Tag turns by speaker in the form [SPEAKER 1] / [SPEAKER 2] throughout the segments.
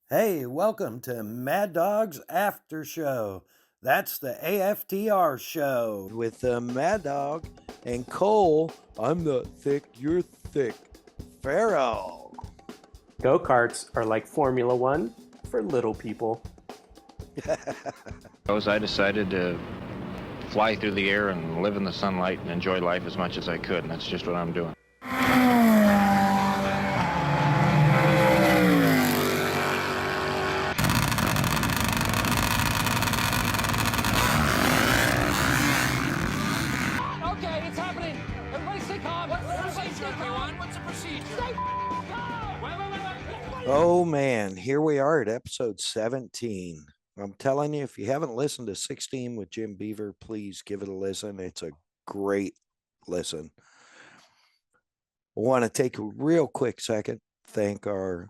[SPEAKER 1] Hey, welcome to Mad Dog's After Show. That's the AFTR show with Mad Dog and Cole. I'm the thick, you're thick. Farrell.
[SPEAKER 2] Go-karts are like Formula One for little people.
[SPEAKER 3] I decided to fly through the air and live in the sunlight and enjoy life as much as I could, and that's just what I'm doing.
[SPEAKER 4] Okay, it's happening. Everybody stay calm. Everybody stay calm. What's the procedure? Stay calm. Wait.
[SPEAKER 1] Oh man, here we are at episode 17. I'm telling you, if you haven't listened to 16 with Jim Beaver, please give it a listen. It's a great listen. I want to take a real quick second, thank our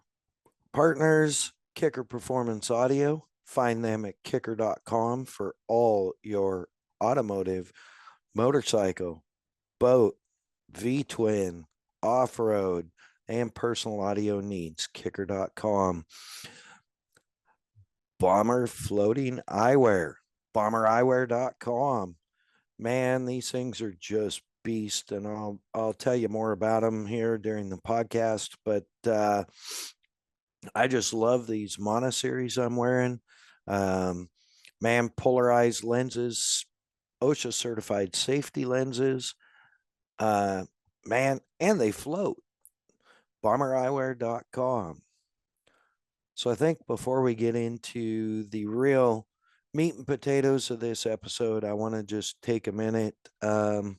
[SPEAKER 1] partners, Kicker Performance Audio. Find them at kicker.com for all your automotive, motorcycle, boat, V-twin, off-road, and personal audio needs. Kicker.com. Bomber Floating Eyewear, bombereyewear.com. Man, these things are just beast, and I'll tell you more about them here during the podcast, but I just love these monoseries I'm wearing. Man, polarized lenses, OSHA certified safety lenses. Man, and they float. Bombereyewear.com. So I think before we get into the real meat and potatoes of this episode, I want to just take a minute. Man,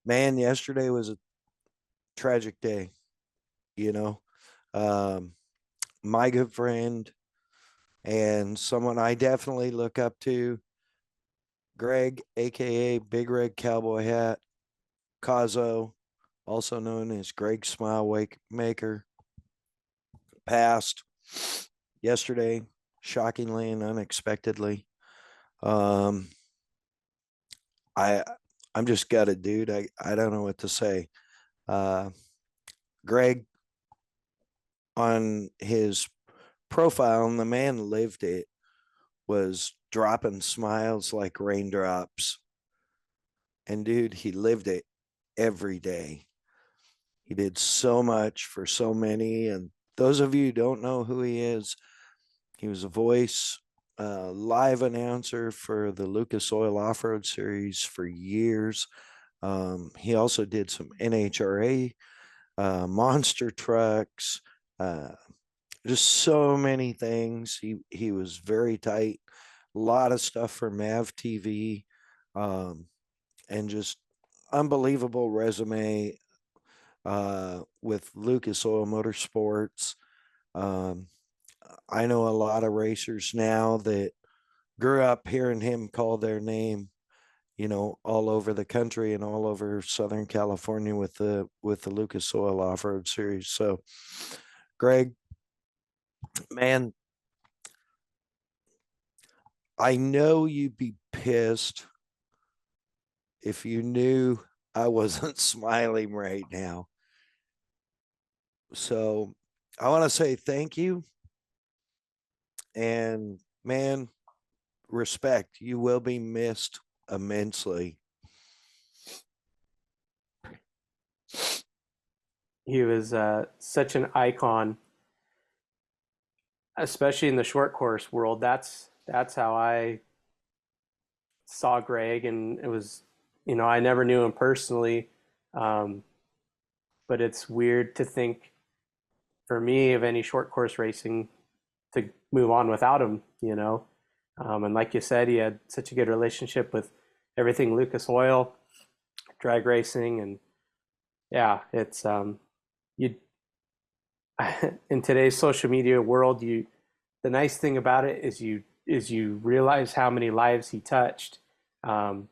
[SPEAKER 1] yesterday was a tragic day, you know. My good friend and someone I definitely look up to, Greg, aka Big Red Cowboy Hat, Cozzo, also known as Greg SmileMaker, passed yesterday, shockingly and unexpectedly. I'm just gutted, dude. I don't know what to say. Greg, on his profile, and the man lived it, was dropping smiles like raindrops. And dude, he lived it every day. He did so much for so many. And those of you who don't know who he is, he was a voice, live announcer for the Lucas Oil Off-Road Series for years. He also did some NHRA, monster trucks, just so many things. He was very tight. A lot of stuff for Mav TV, and just unbelievable resume with Lucas Oil Motorsports. I know a lot of racers now that grew up hearing him call their name, all over the country and all over Southern California with the Lucas Oil Off-Road Series. So, Greg, man, I know you'd be pissed if you knew I wasn't smiling right now. So I want to say thank you. And man, respect. You will be missed immensely.
[SPEAKER 2] He was such an icon, especially in the short course world. That's how I saw Greg, and it was, I never knew him personally, but it's weird to think for me of any short course racing to move on without him. And like you said, he had such a good relationship with everything Lucas Oil, drag racing, and yeah, it's you in today's social media world, the nice thing about it is you realize how many lives he touched, because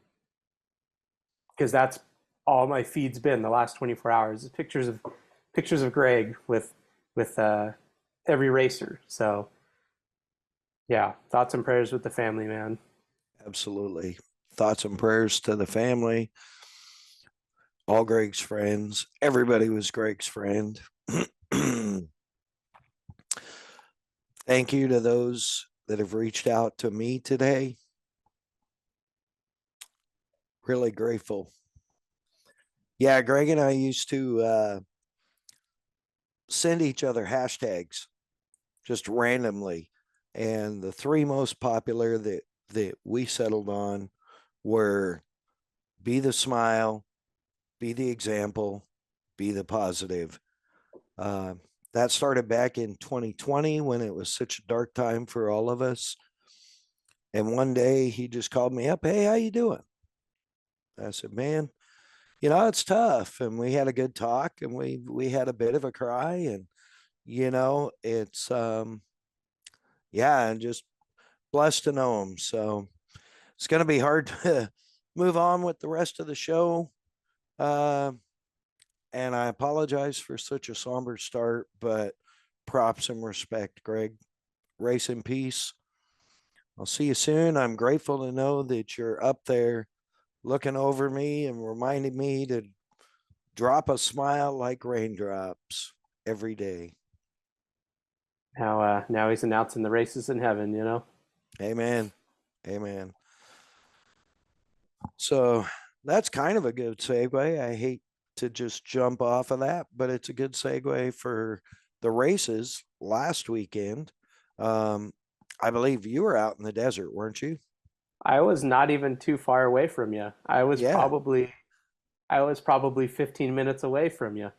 [SPEAKER 2] that's all my feed's been the last 24 hours is pictures of Greg with every racer. So yeah, thoughts and prayers with the family, man.
[SPEAKER 1] Absolutely. Thoughts and prayers to the family, all Greg's friends. Everybody was Greg's friend. Thank you to those that have reached out to me today. Really grateful. Yeah, Greg and I used to send each other hashtags just randomly. And the three most popular that we settled on were be the smile, be the example, be the positive. Uh, that started back in 2020 when it was such a dark time for all of us. And one day he just called me up, "Hey, how you doing?" I said, "Man, it's tough." And we had a good talk, and we had a bit of a cry, and it's yeah, and just blessed to know him. So it's going to be hard to move on with the rest of the show. Uh, and I apologize for such a somber start, but props and respect, Greg. Race in peace. I'll see you soon. I'm grateful to know that you're up there looking over me and reminding me to drop a smile like raindrops every day.
[SPEAKER 2] Now he's announcing the races in heaven,
[SPEAKER 1] Amen. Amen. So that's kind of a good segue. I hate to just jump off of that, but it's a good segue for the races last weekend. I believe you were out in the desert, weren't you?
[SPEAKER 2] I was not even too far away from you.
[SPEAKER 1] Yeah.
[SPEAKER 2] I was probably 15 minutes away from you.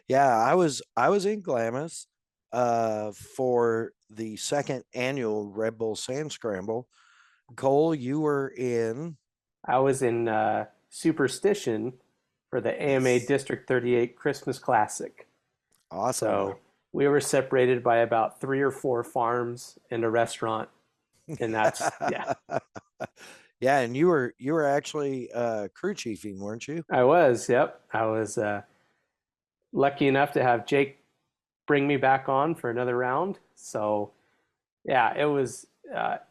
[SPEAKER 1] Yeah, I was in Glamis for the second annual Red Bull Sand Scramble. Cole, you were in.
[SPEAKER 2] I was in Superstition for the AMA
[SPEAKER 1] Yes.
[SPEAKER 2] District 38 Christmas Classic.
[SPEAKER 1] Awesome.
[SPEAKER 2] So we were separated by about 3 or 4 farms and a restaurant, and that's yeah.
[SPEAKER 1] Yeah, and you were actually crew chiefing, weren't you?
[SPEAKER 2] I was, yep. I was lucky enough to have Jake bring me back on for another round. So yeah, it was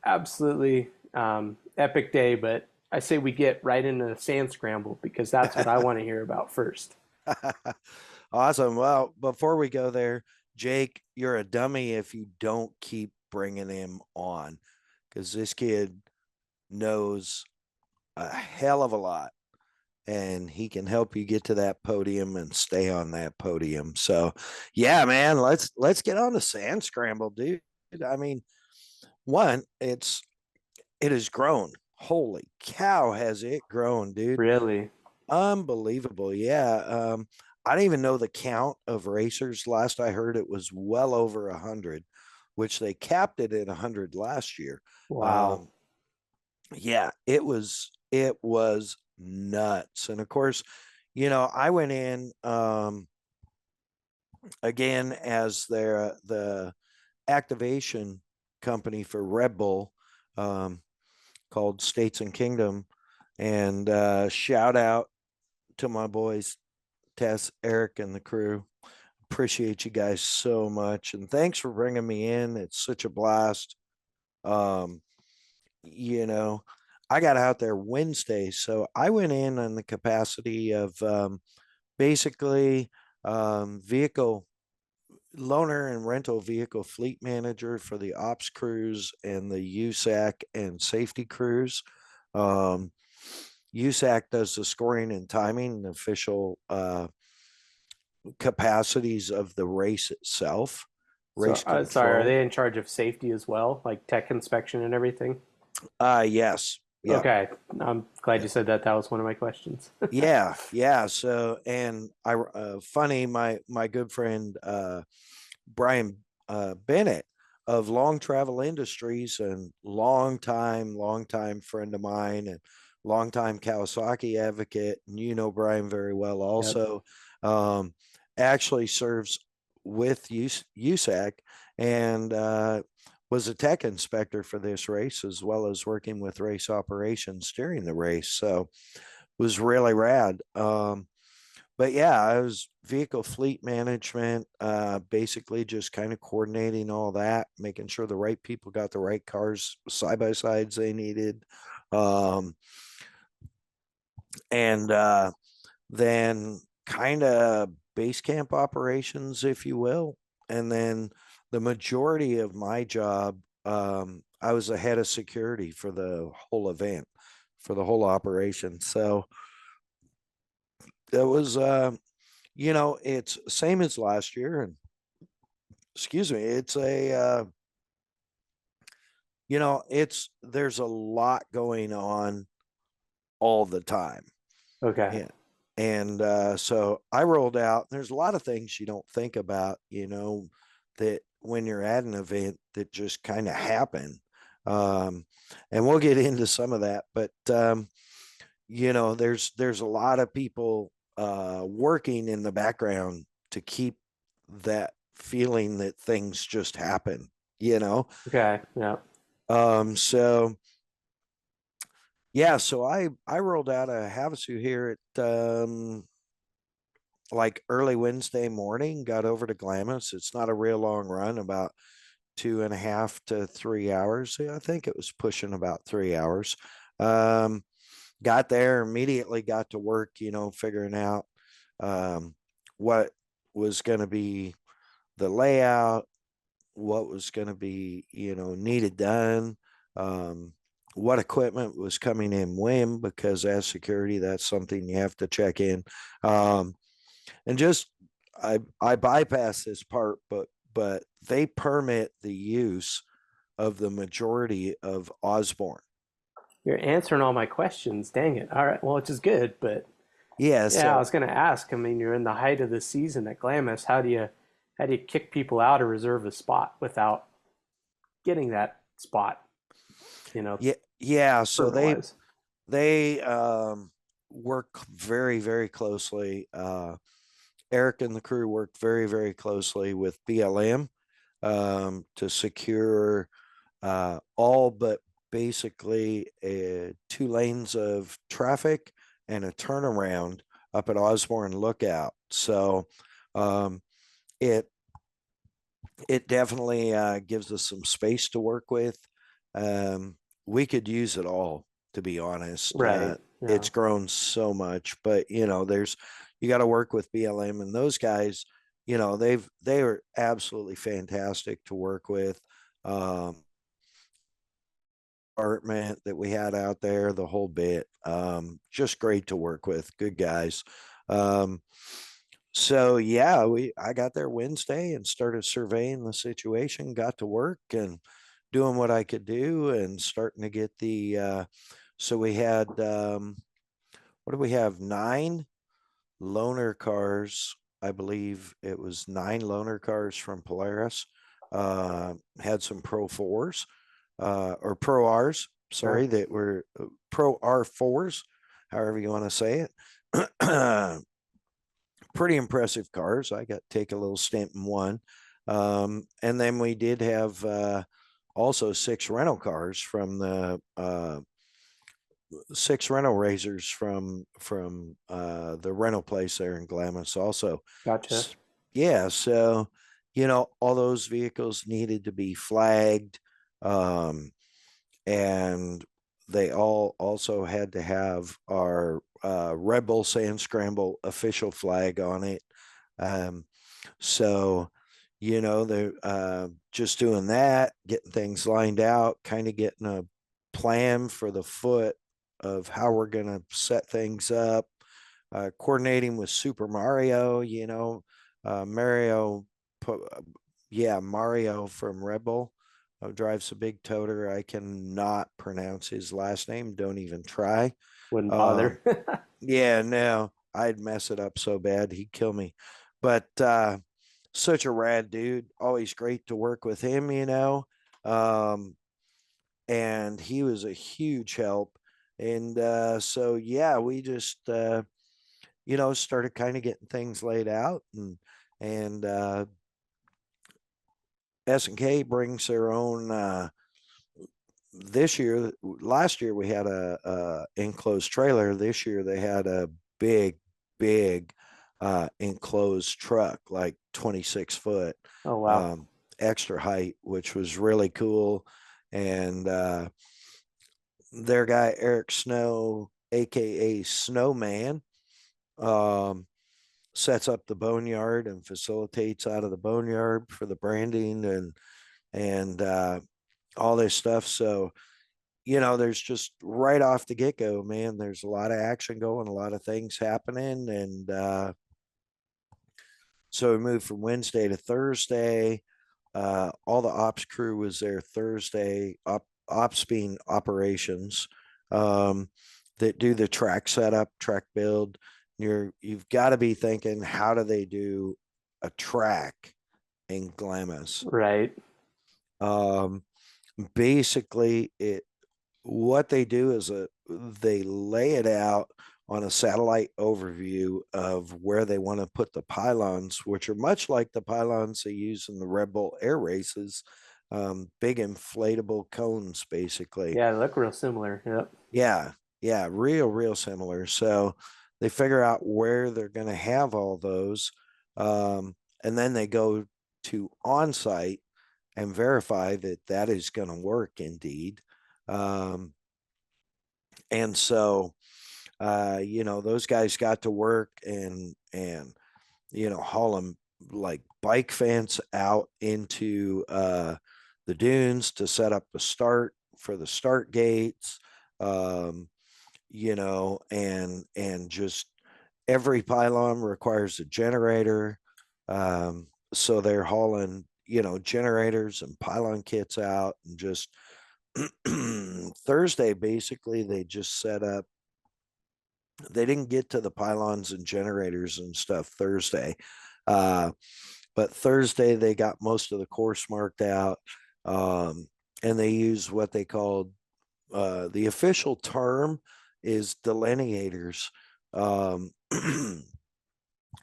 [SPEAKER 2] absolutely epic day. But I say we get right into the sand scramble because that's what I want to hear about first.
[SPEAKER 1] Awesome. Well, before we go there, Jake, you're a dummy if you don't keep bringing him on because this kid knows a hell of a lot and he can help you get to that podium and stay on that podium. So, yeah, man, let's get on the sand scramble, dude. I mean, one, it has grown. Holy cow, has it grown, dude?
[SPEAKER 2] Really,
[SPEAKER 1] Unbelievable. Yeah. I don't even know the count of racers. Last I heard, it was well over 100, which they capped it at 100 last year.
[SPEAKER 2] wow.
[SPEAKER 1] Um, yeah, it was nuts. And of course, I went in again as the activation company for Red Bull, called States and Kingdom. And shout out to my boys, Tess, Eric, and the crew. Appreciate you guys so much. And thanks for bringing me in. It's such a blast. Um, you know, I got out there Wednesday. So I went in on the capacity of basically vehicle loaner and rental vehicle fleet manager for the ops crews and the USAC and safety crews. Um, USAC does the scoring and timing, the official capacities of the race itself,
[SPEAKER 2] So
[SPEAKER 1] race
[SPEAKER 2] sorry, are
[SPEAKER 1] control.
[SPEAKER 2] they in charge of safety as well, like tech inspection and everything?
[SPEAKER 1] Yes. Yeah.
[SPEAKER 2] Okay, I'm glad
[SPEAKER 1] Yeah.
[SPEAKER 2] you said that. That was one of my questions.
[SPEAKER 1] Yeah. Yeah. So, and funny, my good friend, Brian Bennett of Long Travel Industries and long time friend of mine and longtime Kawasaki advocate. And Brian very well
[SPEAKER 2] Yep.
[SPEAKER 1] also, um, actually serves with USAC and was a tech inspector for this race as well as working with race operations during the race. So was really rad. But yeah, I was vehicle fleet management, basically just kind of coordinating all that, making sure the right people got the right cars, side by sides they needed. Um, and then kind of base camp operations, if you will. and then the majority of my job, I was the head of security for the whole event, for the whole operation. So it was, it's same as last year. And excuse me, it's there's a lot going on all the time.
[SPEAKER 2] Okay.
[SPEAKER 1] Yeah. And so I rolled out. There's a lot of things you don't think about, that when you're at an event that just kind of happen. Um, and we'll get into some of that, but there's a lot of people working in the background to keep that feeling that. Just happen, you know.
[SPEAKER 2] Okay. Yeah.
[SPEAKER 1] So yeah, so I rolled out a Havasu here at like early Wednesday morning, got over to Glamis. It's not a real long run, about 2.5 to 3 hours. Yeah, I think it was pushing about 3 hours. Got there, immediately got to work, figuring out what was going to be the layout, what was going to be, needed done, what equipment was coming in when, because as security, that's something you have to check in. And just I bypass this part, but they permit the use of the majority of Osborne.
[SPEAKER 2] You're answering all my questions. Dang it. All right. Well, which is good, but
[SPEAKER 1] Yeah,
[SPEAKER 2] yeah, I
[SPEAKER 1] so
[SPEAKER 2] was going to ask. I mean, you're in the height of the season at Glamis. How do you kick people out or reserve a spot without getting that spot?
[SPEAKER 1] yeah, so
[SPEAKER 2] Permit wise.
[SPEAKER 1] they work very, very closely. Eric and the crew worked very, very closely with BLM to secure all but basically 2 lanes of traffic and a turnaround up at Osborne Lookout. So um, it it definitely gives us some space to work with. We could use it all, to be honest.
[SPEAKER 2] Right. Yeah.
[SPEAKER 1] It's grown so much, but you got to work with BLM and those guys. They are absolutely fantastic to work with. Um, Department that we had out there, the whole bit. Just great to work with, good guys. Um, so yeah, I got there Wednesday and started surveying the situation, got to work and doing what I could do and starting to get so we had what do we have? 9 loaner cars. I believe it was 9 loaner cars from Polaris. Had some Pro 4s, or Pro R's,
[SPEAKER 2] Yeah.
[SPEAKER 1] sorry, that were Pro R4s, however you want to say it. Pretty impressive cars. I got to take a little stint in one. And then we did have also 6 rental cars from the 6 rental razors from the rental place there in Glamis also.
[SPEAKER 2] Gotcha.
[SPEAKER 1] Yeah, so all those vehicles needed to be flagged, and they all also had to have our Red Bull Sand Scramble official flag on it. Um, so, they're just doing that, getting things lined out, kind of getting a plan for the foot of how we're going to set things up, coordinating with Super Mario, Mario, Mario from Red Bull. Drives a big toter. I cannot pronounce his last name. Don't even try.
[SPEAKER 2] Wouldn't bother.
[SPEAKER 1] Yeah, no, I'd mess it up so bad he'd kill me. But such a rad dude. Always great to work with him, and he was a huge help. And so yeah, we just started kind of getting things laid out, and S&K brings their own. Last year we had a enclosed trailer. This year they had a big enclosed truck, like 26 foot,
[SPEAKER 2] Oh wow.
[SPEAKER 1] extra height, which was really cool. And their guy Eric Snow, aka Snowman, um, sets up the boneyard and facilitates out of the boneyard for the branding and all this stuff. So, there's just right off the get-go, man, there's a lot of action going, a lot of things happening. And so we moved from Wednesday to Thursday. All the ops crew was there Thursday, ops being operations, that do the track setup, track build. You've got to be thinking, how do they do a track in Glamis?
[SPEAKER 2] Right.
[SPEAKER 1] Basically, what they do is they lay it out on a satellite overview of where they want to put the pylons, which are much like the pylons they use in the Red Bull air races, big inflatable cones, basically.
[SPEAKER 2] Yeah, they look real similar. Yep.
[SPEAKER 1] Yeah, real similar. So they figure out where they're going to have all those, and then they go to on-site and verify that that is going to work indeed. And so, those guys got to work and haul them like bike fence out into the dunes to set up the start for the start gates. And just every pylon requires a generator. So they're hauling, generators and pylon kits out, and just Thursday, basically, they just set up. They didn't get to the pylons and generators and stuff Thursday. But Thursday, they got most of the course marked out. And they use what they called, the official term is delineators.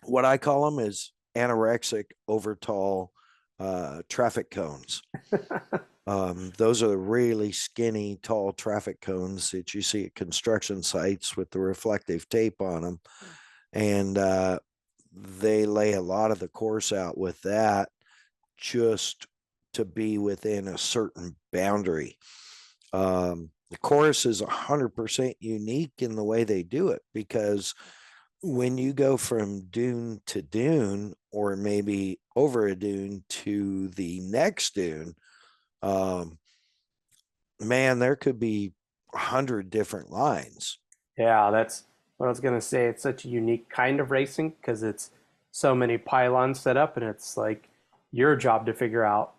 [SPEAKER 1] What I call them is anorexic over tall traffic cones. Those are the really skinny, tall traffic cones that you see at construction sites with the reflective tape on them. And they lay a lot of the course out with that, just to be within a certain boundary. The course is 100% unique in the way they do it, because when you go from dune to dune, or maybe over a dune to the next dune, man, there could be 100 different lines.
[SPEAKER 2] Yeah, that's what I was gonna say. It's such a unique kind of racing because it's so many pylons set up, and it's like your job to figure out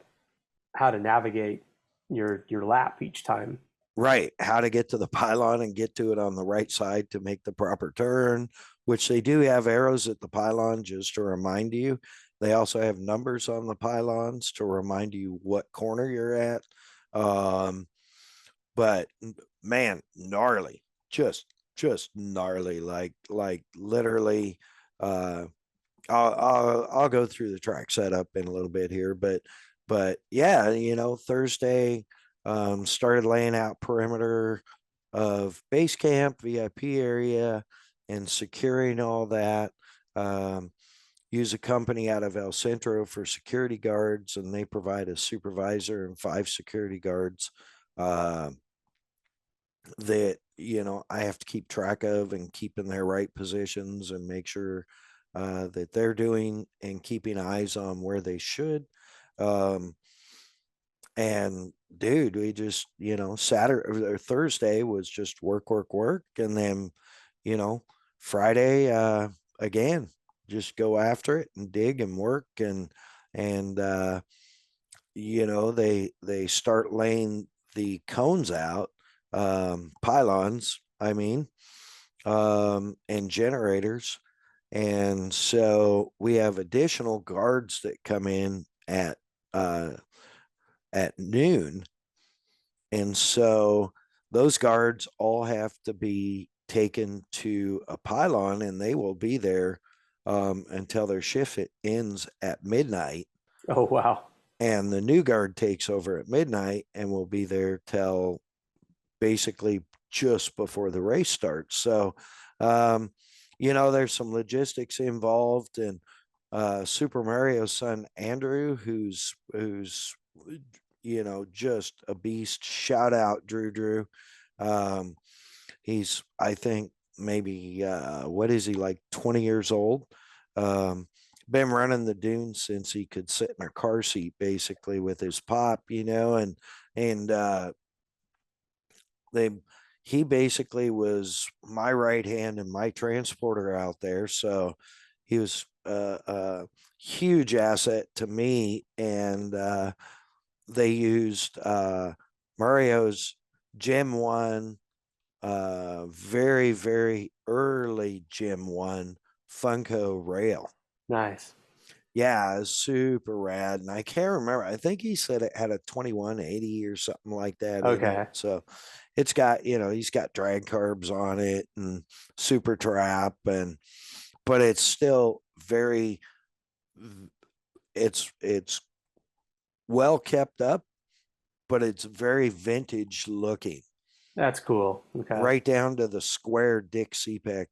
[SPEAKER 2] how to navigate your lap each time.
[SPEAKER 1] Right. How to get to the pylon and get to it on the right side to make the proper turn, which they do have arrows at the pylon just to remind you. They also have numbers on the pylons to remind you what corner you're at. But man, gnarly, just gnarly, like literally. I'll go through the track setup in a little bit here, but yeah, Thursday, started laying out perimeter of base camp, VIP area, and securing all that. Use a company out of El Centro for security guards, and they provide a supervisor and 5 security guards that I have to keep track of and keep in their right positions and make sure that they're doing and keeping eyes on where they should. And dude, we just, Saturday or Thursday was just work. And then, Friday, again, just go after it and dig and work. And they start laying the cones out, pylons, and generators. And so we have additional guards that come in at noon. And so those guards all have to be taken to a pylon, and they will be there until their shift ends at midnight.
[SPEAKER 2] Oh, wow.
[SPEAKER 1] And the new guard takes over at midnight and will be there till basically just before the race starts. So, there's some logistics involved, and Super Mario's son, Andrew, who's just a beast. Shout out Drew. He's, I think, maybe what is he, like 20 years old? been running the dunes since he could sit in a car seat basically with his pop, and they he basically was my right hand and my transporter out there. So he was a huge asset to me. And they used Mario's Gem 1, very, very early Gem 1 Funko rail.
[SPEAKER 2] Nice.
[SPEAKER 1] Yeah, it's super rad. And I can't remember. I think he said it had a 2180 or something like that in
[SPEAKER 2] Okay.
[SPEAKER 1] it. So it's got, he's got drag carbs on it and super trap, but it's still very, it's well kept up, but it's very vintage looking,
[SPEAKER 2] That's cool. Okay.
[SPEAKER 1] right down to the square Dick CPAC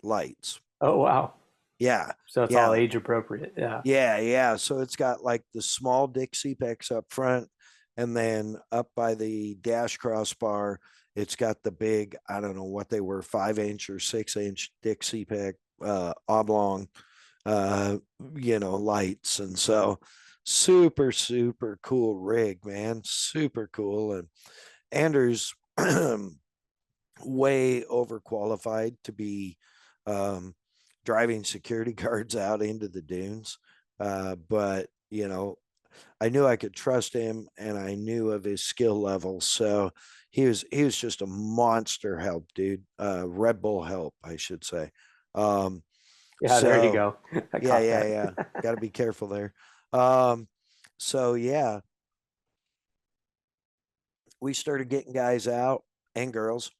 [SPEAKER 1] lights.
[SPEAKER 2] Oh, wow.
[SPEAKER 1] Yeah.
[SPEAKER 2] So it's all
[SPEAKER 1] Yeah.
[SPEAKER 2] age appropriate. Yeah.
[SPEAKER 1] Yeah. So it's got like the small Dick CPACs up front, and then up by the dash crossbar, it's got the big, I don't know what they were, 5-inch or 6-inch Dick CPAC oblong, lights. And so super, super cool rig, man. Super cool. And Andrew's way overqualified to be driving security guards out into the dunes. But I knew I could trust him, and I knew of his skill level. So he was just a monster help, dude. Red Bull help, I should say.
[SPEAKER 2] Yeah, there you
[SPEAKER 1] So
[SPEAKER 2] go. I
[SPEAKER 1] yeah,
[SPEAKER 2] caught that.
[SPEAKER 1] yeah. Got to be careful there. So yeah, we started getting guys out and girls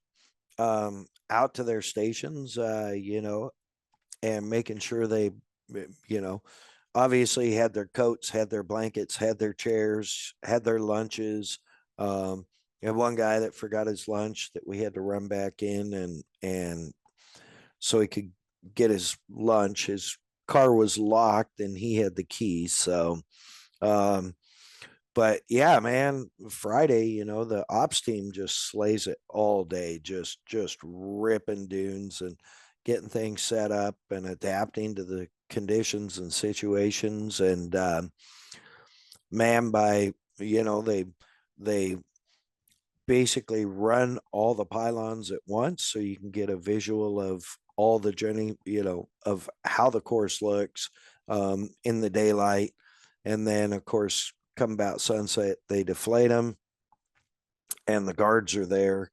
[SPEAKER 1] out to their stations, and making sure they, you know, obviously had their coats, had their blankets, had their chairs, had their lunches. And one guy that forgot his lunch that we had to run back in, and so he could get his lunch. His car was locked and he had the keys. So, but yeah, man, Friday, the ops team just slays it all day, just ripping dunes and getting things set up and adapting to the conditions and situations. And man, they basically run all the pylons at once, so you can get a visual of all the journey, of how the course looks in the daylight. And then, of course, come about sunset, they deflate them, and the guards are there,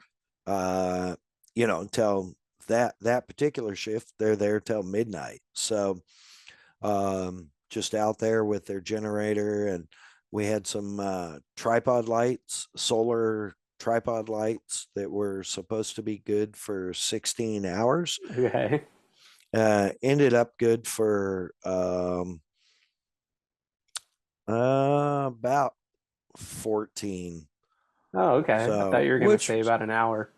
[SPEAKER 1] until that particular shift. They're there till midnight. So just out there with their generator. And we had some tripod lights, solar tripod lights, that were supposed to be good for 16 hours.
[SPEAKER 2] Okay.
[SPEAKER 1] Ended up good for about 14.
[SPEAKER 2] Oh, okay. I
[SPEAKER 1] So,
[SPEAKER 2] thought you were going to
[SPEAKER 1] which
[SPEAKER 2] say about an hour.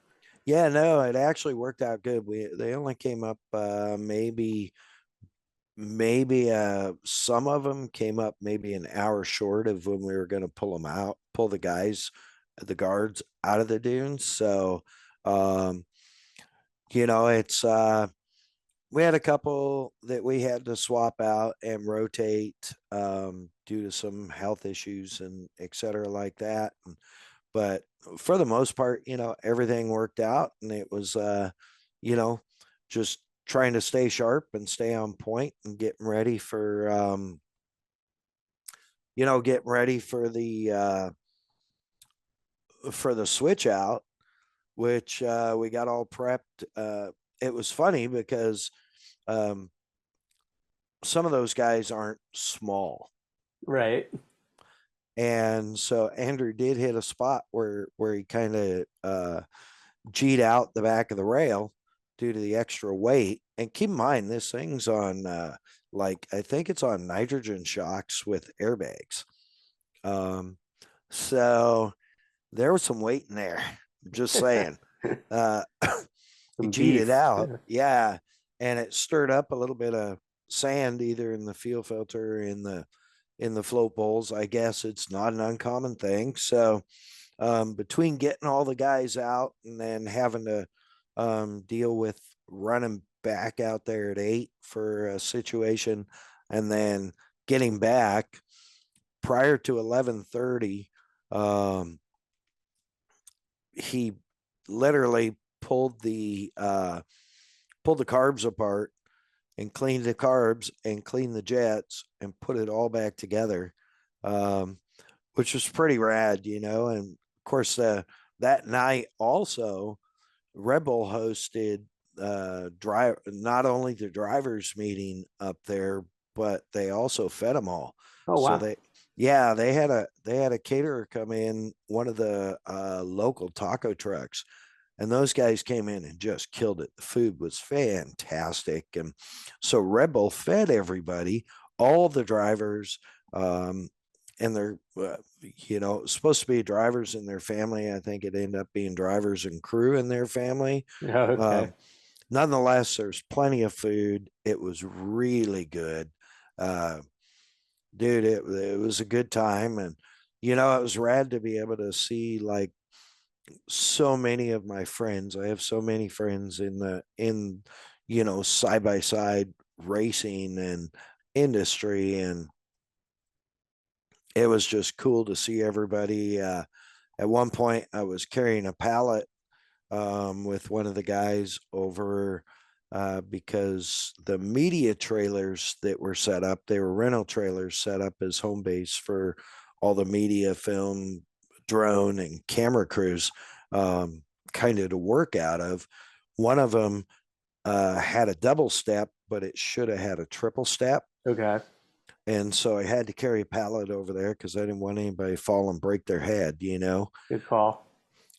[SPEAKER 1] yeah, no, it actually worked out good. They only came up maybe some of them came up maybe an hour short of when we were going to pull the guards out of the dunes. So it's we had a couple that we had to swap out and rotate due to some health issues and et cetera like that. But for the most part, everything worked out, and it was just trying to stay sharp and stay on point and getting ready for the switch out, which we got all prepped. It was funny because some of those guys aren't small.
[SPEAKER 2] Right.
[SPEAKER 1] And so Andrew did hit a spot where he kind of G'd out the back of the rail due to the extra weight. And keep in mind, this thing's on I think it's on nitrogen shocks with airbags. So there was some weight in there. Just saying. He G'd it out. Yeah. And it stirred up a little bit of sand either in the fuel filter, in the float bowls. I guess it's not an uncommon thing. So between getting all the guys out and then having to deal with running back out there at 8 for a situation, and then getting back prior to 11:30. He literally pulled the carbs apart and cleaned the carbs and cleaned the jets and put it all back together, which was pretty rad, you know. And of course, that night also, Red Bull hosted not only the drivers meeting up there, but they also fed them all.
[SPEAKER 2] Oh
[SPEAKER 1] So
[SPEAKER 2] wow.
[SPEAKER 1] they had a caterer come in, one of the local taco trucks, and those guys came in and just killed it. The food was fantastic. And so Red Bull fed everybody, all the drivers, and they're, supposed to be drivers and their family. I think it ended up being drivers and crew and their family.
[SPEAKER 2] Okay.
[SPEAKER 1] Nonetheless, there's plenty of food. It was really good. Dude, it was a good time. And, it was rad to be able to see like so many of my friends. I have so many friends in side by side racing and industry, and it was just cool to see everybody. At one point, I was carrying a pallet with one of the guys over because the media trailers that were set up, they were rental trailers set up as home base for all the media, film, drone, and camera crews, kind of to work out of. One of them had a double step, but it should have had a triple step.
[SPEAKER 2] Okay.
[SPEAKER 1] And so I had to carry a pallet over there because I didn't want anybody to fall and break their head,
[SPEAKER 2] Good call.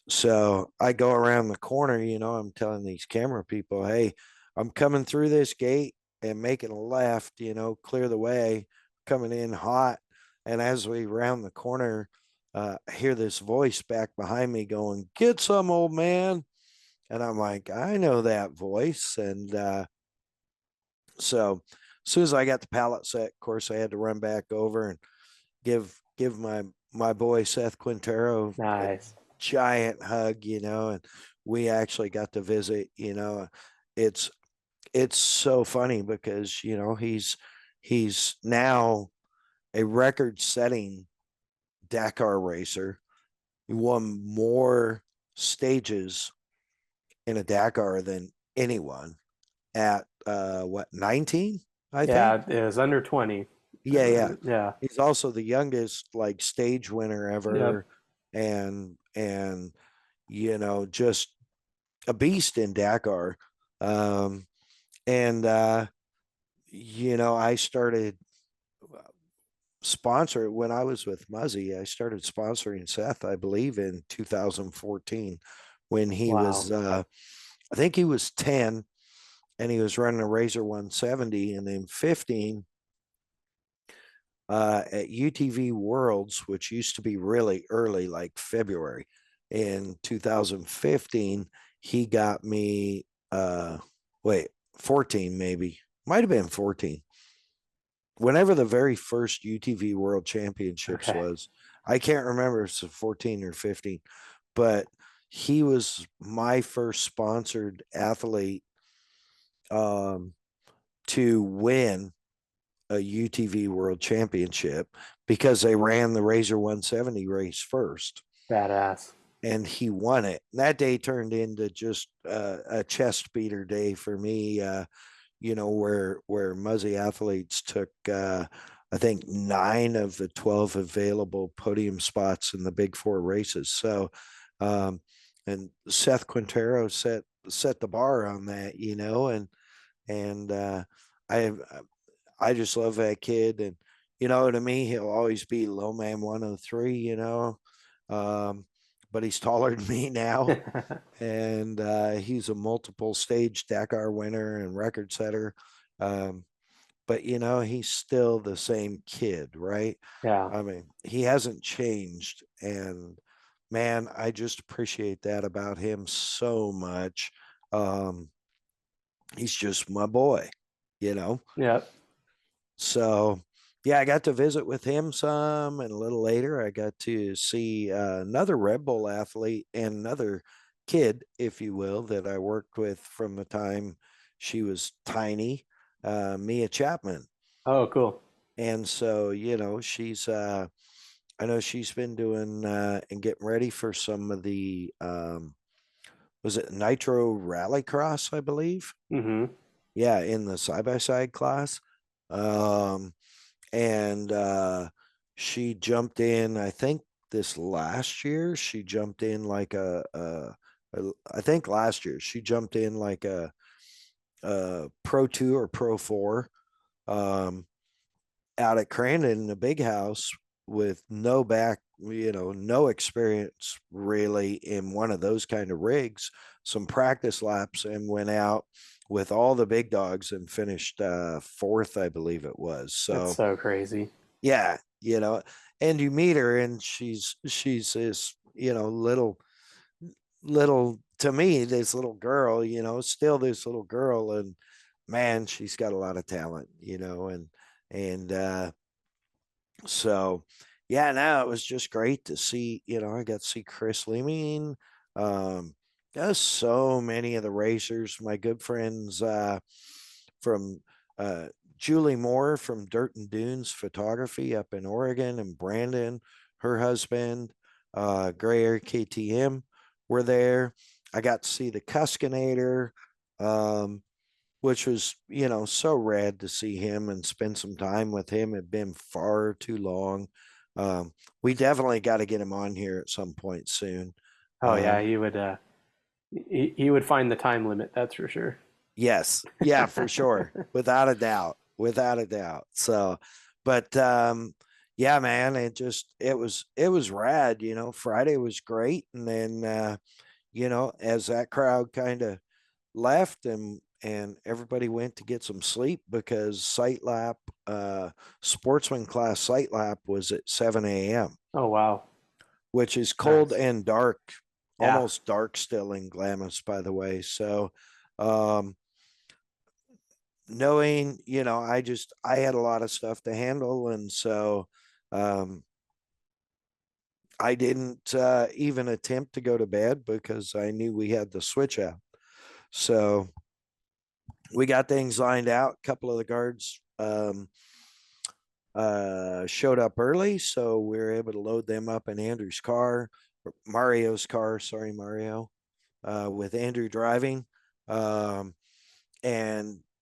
[SPEAKER 1] So I go around the corner, I'm telling these camera people, hey, I'm coming through this gate and making a left, clear the way, coming in hot. And as we round the corner, I hear this voice back behind me going, get some, old man. And I'm like, I know that voice. And so as soon as I got the pallet set, of course, I had to run back over and give my boy Seth Quintero a
[SPEAKER 2] Nice.
[SPEAKER 1] giant hug, and we actually got to visit. It's so funny because he's now a record-setting Dakar racer. He won more stages in a Dakar than anyone at 19, I think.
[SPEAKER 2] It was under 20.
[SPEAKER 1] Yeah.
[SPEAKER 2] Yeah.
[SPEAKER 1] He's also the youngest like stage winner ever.
[SPEAKER 2] Yep.
[SPEAKER 1] And just a beast in Dakar. And I started sponsor when I was with Muzzy. I started sponsoring Seth, I believe, in 2014 when he was I think he was 10 and he was running a Razor 170. And then 15 at UTV Worlds, which used to be really early, like February in 2015, he got me 14, maybe might have been 14, whenever the very first UTV World Championships was. I can't remember if it's 14 or 15, but he was my first sponsored athlete to win a UTV World Championship because they ran the Razor 170 race first.
[SPEAKER 2] Badass.
[SPEAKER 1] And he won it. That day turned into just a chest beater day for me, where Muzzy athletes took, I think, 9 of the 12 available podium spots in the big 4 races. So, and Seth Quintero set the bar on that, and I just love that kid. And, to me, he'll always be low man 103, but he's taller than me now. And he's a multiple stage Dakar winner and record setter. But, he's still the same kid, right?
[SPEAKER 2] Yeah.
[SPEAKER 1] I mean, he hasn't changed. And man, I just appreciate that about him so much. He's just my boy,
[SPEAKER 2] Yep.
[SPEAKER 1] So, yeah, I got to visit with him some, and a little later, I got to see another Red Bull athlete and another kid, if you will, that I worked with from the time she was tiny, Mia Chapman.
[SPEAKER 2] Oh, cool.
[SPEAKER 1] And so, she's I know she's been doing and getting ready for some of the was it Nitro Rallycross, I believe?
[SPEAKER 2] Mm-hmm.
[SPEAKER 1] Yeah, in the side by side class. Um and she jumped in, I think this last year, she jumped in like I think last year she jumped in like a Pro 2 or Pro 4 um out at Crandon in the big house with no experience really in one of those kind of rigs, some practice laps, and went out with all the big dogs and finished fourth, I believe it was.
[SPEAKER 2] That's
[SPEAKER 1] So
[SPEAKER 2] so crazy.
[SPEAKER 1] yeah, and you meet her and she's this, little to me, this little girl, still this little girl, and man, she's got a lot of talent, and so yeah, now it was just great to see, I got to see Chris Leeming. There's so many of the racers, my good friends from Julie Moore from Dirt and Dunes Photography up in Oregon, and Brandon, her husband, Gray Air KTM were there. I got to see the Cuskinator, um, which was, so rad to see him and spend some time with him. It had been far too long. Um, we definitely got to get him on here at some point soon.
[SPEAKER 2] Oh yeah,
[SPEAKER 1] Um,
[SPEAKER 2] he would he would find the time limit, that's for sure.
[SPEAKER 1] yes, yeah, for sure, without a doubt, without a doubt. So, but yeah, man, it was rad. Friday was great, and then as that crowd kind of left and everybody went to get some sleep because sight lap sportsman class sight lap was at 7 a.m,
[SPEAKER 2] Oh wow.
[SPEAKER 1] which is cold
[SPEAKER 2] Nice.
[SPEAKER 1] and dark,
[SPEAKER 2] Yeah.
[SPEAKER 1] almost dark still in Glamis, by the way. So um knowing, I had a lot of stuff to handle, and so um I didn't even attempt to go to bed because I knew we had the switch out. So we got things lined out. A couple of the guards showed up early, so we were able to load them up in Andrew's car, Mario's car. Sorry, Mario, with Andrew driving, and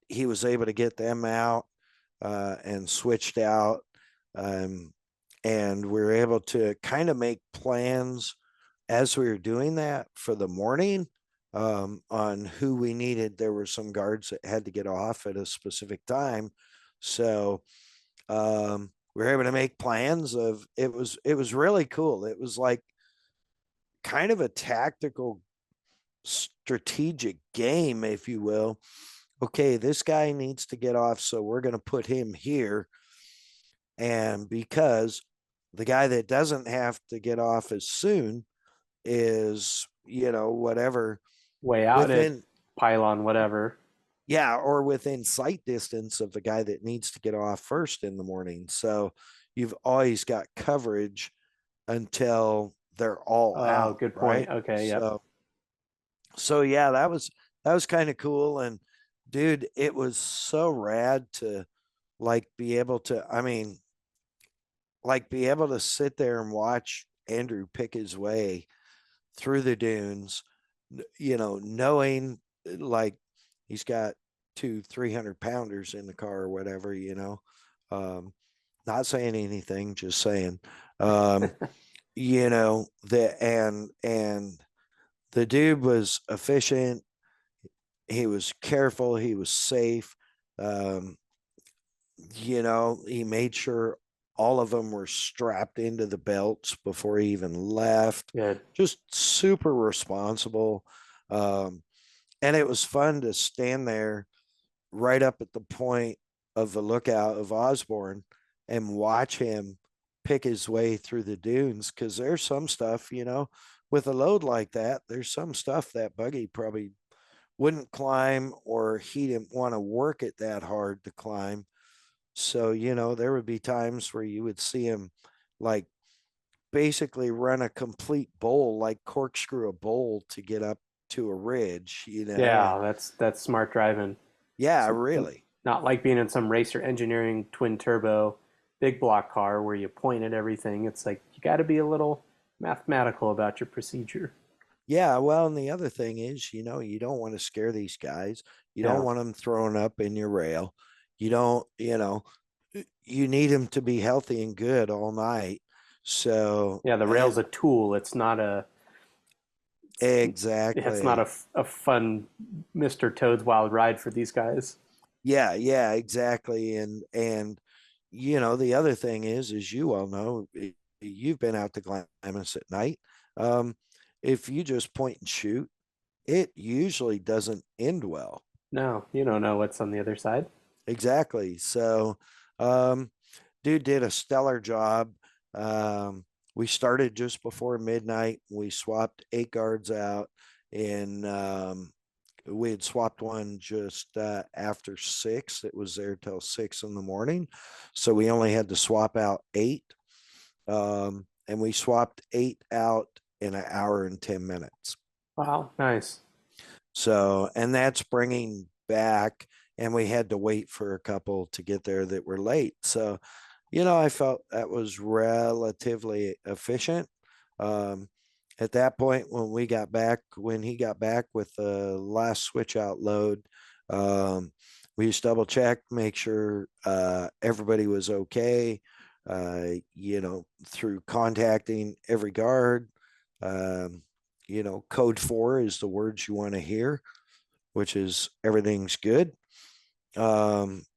[SPEAKER 1] he was able to get them out and switched out, um, and we were able to kind of make plans as we were doing that for the morning on who we needed. There were some guards that had to get off at a specific time, so we were able to make plans of it was really cool. It was like kind of a tactical strategic game, if you will. Okay, this guy needs to get off, so we're going to put him here, and because the guy that doesn't have to get off as soon is, whatever,
[SPEAKER 2] Way out at
[SPEAKER 1] within,
[SPEAKER 2] pylon, whatever.
[SPEAKER 1] yeah, or within sight distance of the guy that needs to get off first in the morning. So you've always got coverage until they're all
[SPEAKER 2] Oh,
[SPEAKER 1] out,
[SPEAKER 2] good point.
[SPEAKER 1] right?
[SPEAKER 2] Okay, yep.
[SPEAKER 1] So yeah, that was kind of cool. And dude, it was so rad to like be able to, I mean, like be able to sit there and watch Andrew pick his way through the dunes, knowing like he's got 200-300 pounders in the car or whatever, um, not saying anything, just saying, that, and the dude was efficient. He was careful. He was safe. Um, he made sure all of them were strapped into the belts before he even left.
[SPEAKER 2] Good.
[SPEAKER 1] Just super responsible. Um, and it was fun to stand there right up at the point of the lookout of Osborne and watch him pick his way through the dunes. Cause there's some stuff, with a load like that, there's some stuff that buggy probably wouldn't climb, or he didn't want to work it that hard to climb. So, there would be times where you would see him like basically run a complete bowl, like corkscrew a bowl to get up to a ridge, you know.
[SPEAKER 2] Yeah, that's smart driving.
[SPEAKER 1] Yeah,
[SPEAKER 2] It's
[SPEAKER 1] really.
[SPEAKER 2] not like being in some racer engineering twin turbo big block car where you point at everything. It's like you got to be a little mathematical about your procedure.
[SPEAKER 1] Yeah, well, and the other thing is, you don't want to scare these guys. You don't
[SPEAKER 2] Yeah.
[SPEAKER 1] want them thrown up in your rail. You don't, you need them to be healthy and good all night. So,
[SPEAKER 2] Yeah, the rail's
[SPEAKER 1] and
[SPEAKER 2] a tool. It's not a yeah, it's not
[SPEAKER 1] exactly.
[SPEAKER 2] a fun Mr. Toad's Wild Ride for these guys.
[SPEAKER 1] Yeah, yeah, exactly. And the other thing is you all know, you've been out to Glamis at night. Um, if you just point and shoot, it usually doesn't end well.
[SPEAKER 2] No, you don't know what's on the other side.
[SPEAKER 1] Exactly. So, um, dude did a stellar job. Um, we started just before midnight. We swapped 8 guards out, and we had swapped one just after 6. It was there till 6 in the morning. So we only had to swap out 8. And we swapped 8 out in an hour and 10 minutes.
[SPEAKER 2] Wow, nice.
[SPEAKER 1] So, and that's bringing back, and we had to wait for a couple to get there that were late. So, I felt that was relatively efficient. Um, at that point, when he got back with the last switch out load, we just double checked, make sure everybody was okay, through contacting every guard. Um, code 4 is the words you want to hear, which is everything's good.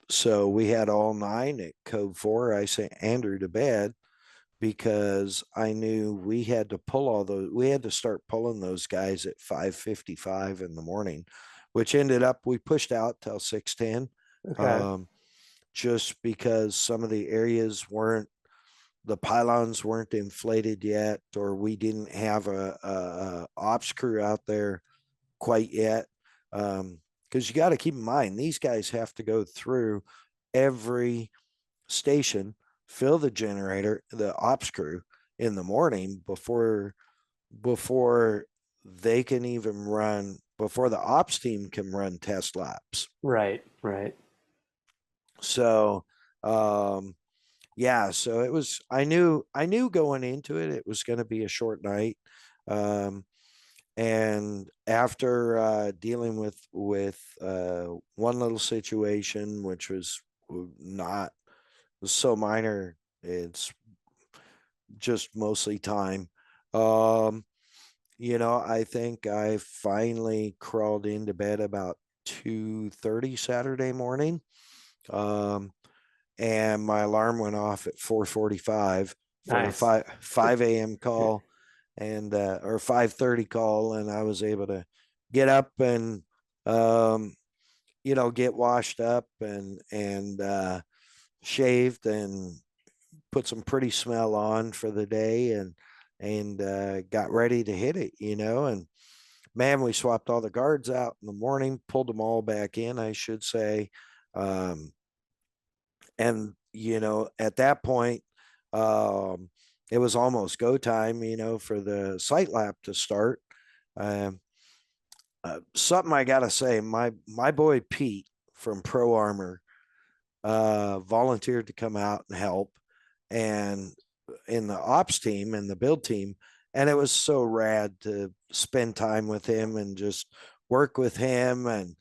[SPEAKER 1] So we had all 9 at code 4. I sent Andrew to bed because I knew we had to start pulling those guys at 5:55 in the morning, which ended up, we pushed out till 6:10.
[SPEAKER 2] Okay.
[SPEAKER 1] Just because some of the areas the pylons weren't inflated yet, or we didn't have a ops crew out there quite yet. Because you got to keep in mind, these guys have to go through every station, fill the generator, the ops crew in the morning before they can even run, before the ops team can run test laps.
[SPEAKER 2] Right, right.
[SPEAKER 1] So, yeah, so I knew going into it, it was going to be a short night. And after dealing with one little situation, which was not was so minor, it's just mostly time. I think I finally crawled into bed about 2:30 Saturday morning. And my alarm went off at 4:45 for the
[SPEAKER 2] Nice.
[SPEAKER 1] 5 a.m. call, and or 5:30 call, and I was able to get up and get washed up and shaved and put some pretty smell on for the day, and got ready to hit it, and man, we swapped all the guards out in the morning, pulled them all back in, I should say. And at that point, it was almost go time, for the sight lap to start. um, Something I gotta say, my boy Pete from Pro Armor volunteered to come out and help, and in the ops team and the build team, and it was so rad to spend time with him and just work with him, and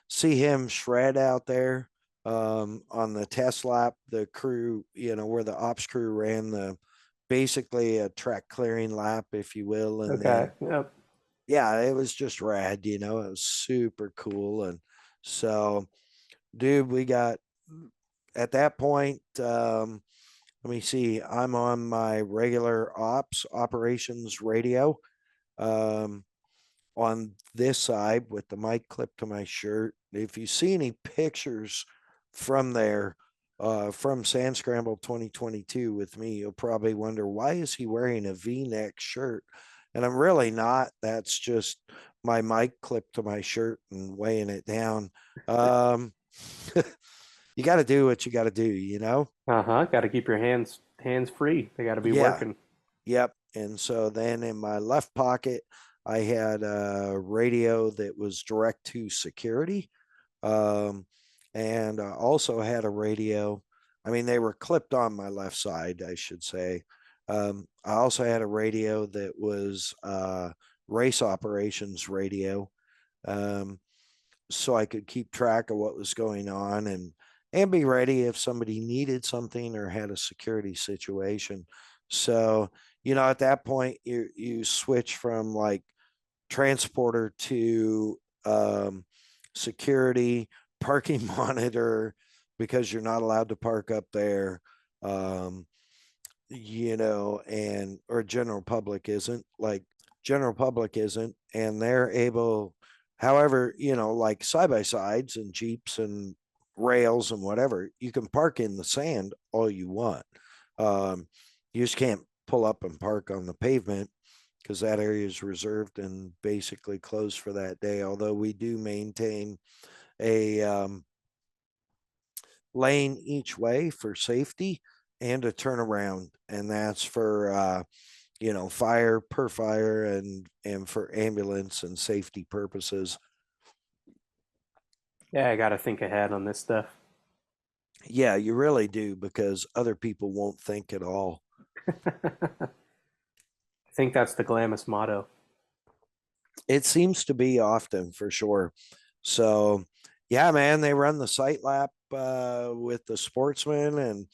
[SPEAKER 1] see him shred out there on the test lap. The crew, where the ops crew ran basically a track clearing lap, if you will. And
[SPEAKER 2] Okay.
[SPEAKER 1] then,
[SPEAKER 2] Yep.
[SPEAKER 1] yeah, it was just rad, it was super cool. And so, dude, we got at that point, let me see, I'm on my regular operations radio. Um, on this side with the mic clipped to my shirt. If you see any pictures from there, from Sand Scramble 2022 with me, you'll probably wonder, why is he wearing a V-neck shirt? And I'm really not. That's just my mic clipped to my shirt and weighing it down. You got to do what you got to do.
[SPEAKER 2] Uh-huh. Got to keep your hands free. They got to be
[SPEAKER 1] Yeah.
[SPEAKER 2] working.
[SPEAKER 1] Yep. And so then in my left pocket, I had a radio that was direct to security. Um, and I also had a radio. I mean, they were clipped on my left side, I should say. I also had a radio that was race operations radio. Um, so I could keep track of what was going on and be ready if somebody needed something or had a security situation. So, at that point you switch from like transporter to security, parking monitor because you're not allowed to park up there. Um, and or general public isn't, and they're able, however, like side by sides and Jeeps and rails and whatever, you can park in the sand all you want. Um, you just can't pull up and park on the pavement because that area is reserved and basically closed for that day. Although we do maintain a lane each way for safety and a turnaround, and that's for fire, per fire, and for ambulance and safety purposes.
[SPEAKER 2] Yeah, I got to think ahead on this stuff.
[SPEAKER 1] Yeah, you really do, because other people won't think at all.
[SPEAKER 2] I think that's the Glamis motto.
[SPEAKER 1] It seems to be often, for sure. So yeah, man, they run the sight lap with the sportsman, and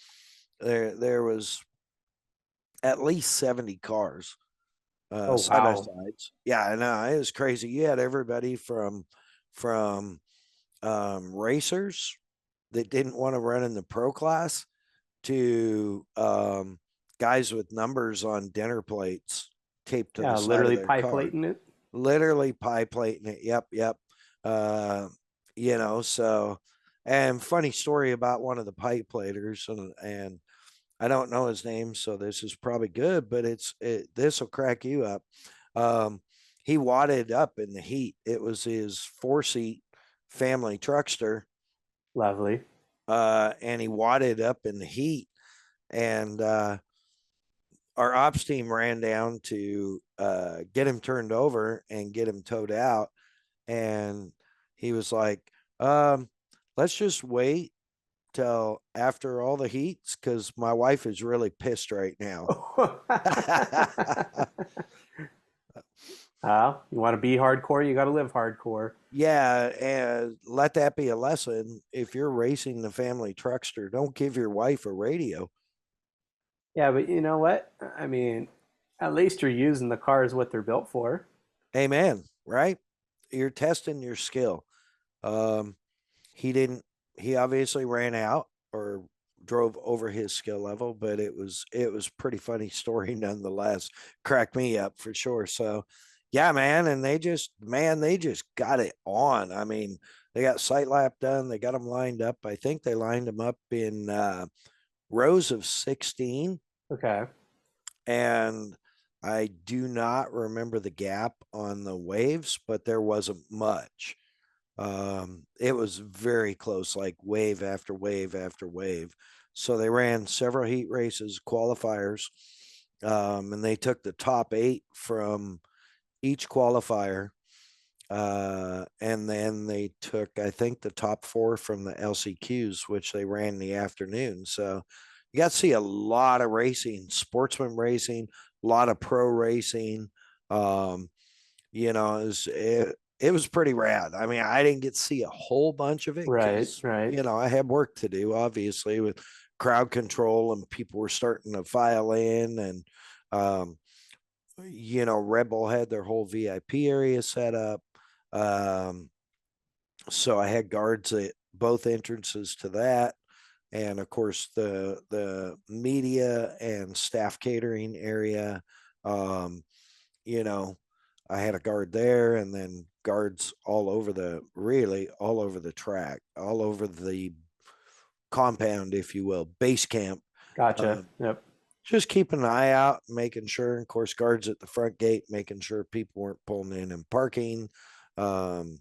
[SPEAKER 1] there was at least 70 cars
[SPEAKER 2] Oh,
[SPEAKER 1] side by
[SPEAKER 2] wow.
[SPEAKER 1] sides. Yeah, I know, it was crazy. You had everybody from racers that didn't want to run in the pro class to guys with numbers on dinner plates taped to
[SPEAKER 2] Yeah,
[SPEAKER 1] the side of
[SPEAKER 2] literally
[SPEAKER 1] their
[SPEAKER 2] pie
[SPEAKER 1] car.
[SPEAKER 2] plating it.
[SPEAKER 1] Literally pie plating it. Yep. Uh, so, and funny story about one of the pipe platers, and I don't know his name, so this is probably good, but this will crack you up. He wadded up in the heat. It was his 4-seat family truckster,
[SPEAKER 2] Lovely.
[SPEAKER 1] and he wadded up in the heat, and our ops team ran down to get him turned over and get him towed out. And he was like, let's just wait till after all the heats, because my wife is really pissed right now.
[SPEAKER 2] You want to be hardcore, you got to live hardcore.
[SPEAKER 1] Yeah, and let that be a lesson. If you're racing the family truckster, don't give your wife a radio.
[SPEAKER 2] Yeah, but you know what? I mean, at least you're using the cars what they're built for.
[SPEAKER 1] Amen. Right? You're testing your skill. Um, he didn't. He obviously ran out or drove over his skill level, but it was pretty funny story nonetheless. Cracked me up for sure. So, yeah, man, and they just got it on. I mean, they got sight lap done. They got them lined up. I think they lined them up in rows of 16.
[SPEAKER 2] Okay.
[SPEAKER 1] And I do not remember the gap on the waves, but there wasn't much. It was very close, like wave after wave after wave. So they ran several heat races, qualifiers, and they took the top 8 from each qualifier. And then they took, I think, the top 4 from the LCQs, which they ran in the afternoon. So you got to see a lot of racing, sportsman racing, a lot of pro racing. It was pretty rad. I mean, I didn't get to see a whole bunch of it because,
[SPEAKER 2] Right.
[SPEAKER 1] I had work to do, obviously, with crowd control, and people were starting to file in. And, Red Bull had their whole VIP area set up. So I had guards at both entrances to that. And of course, the media and staff catering area, you know, I had a guard there, and then guards all over the track, all over the compound, if you will, base camp.
[SPEAKER 2] Gotcha. Yep.
[SPEAKER 1] Just keeping an eye out, making sure, of course, guards at the front gate, making sure people weren't pulling in and parking. So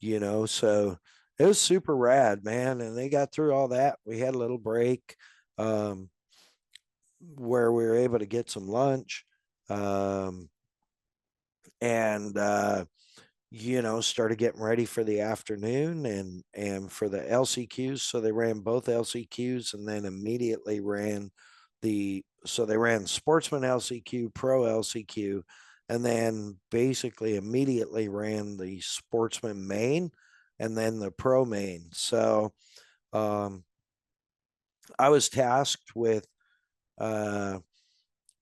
[SPEAKER 1] it was super rad, man. And they got through all that. We had a little break where we were able to get some lunch. and started getting ready for the afternoon and for the LCQs. So they ran both LCQs and then immediately ran they ran Sportsman LCQ, Pro LCQ, and then basically immediately ran the Sportsman main and then the Pro main. So I was tasked with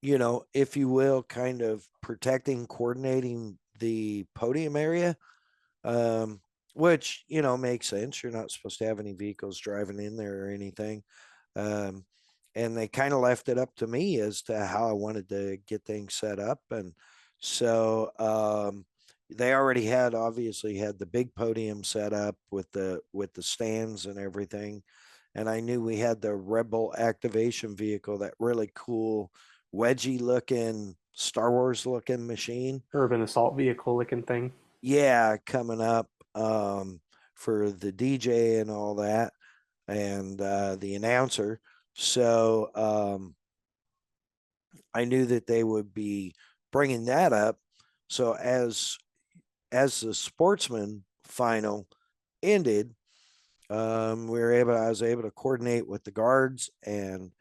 [SPEAKER 1] if you will, kind of protecting, coordinating the podium area, which, makes sense. You're not supposed to have any vehicles driving in there or anything. And they kind of left it up to me as to how I wanted to get things set up. And so they already obviously had the big podium set up with the stands and everything. And I knew we had the Rebel activation vehicle, that really cool wedgie looking Star Wars looking machine.
[SPEAKER 2] Urban assault vehicle looking thing.
[SPEAKER 1] Yeah, coming up for the DJ and all that, and the announcer. So I knew that they would be bringing that up. So as the Sportsman final ended, I was able to coordinate with the guards, and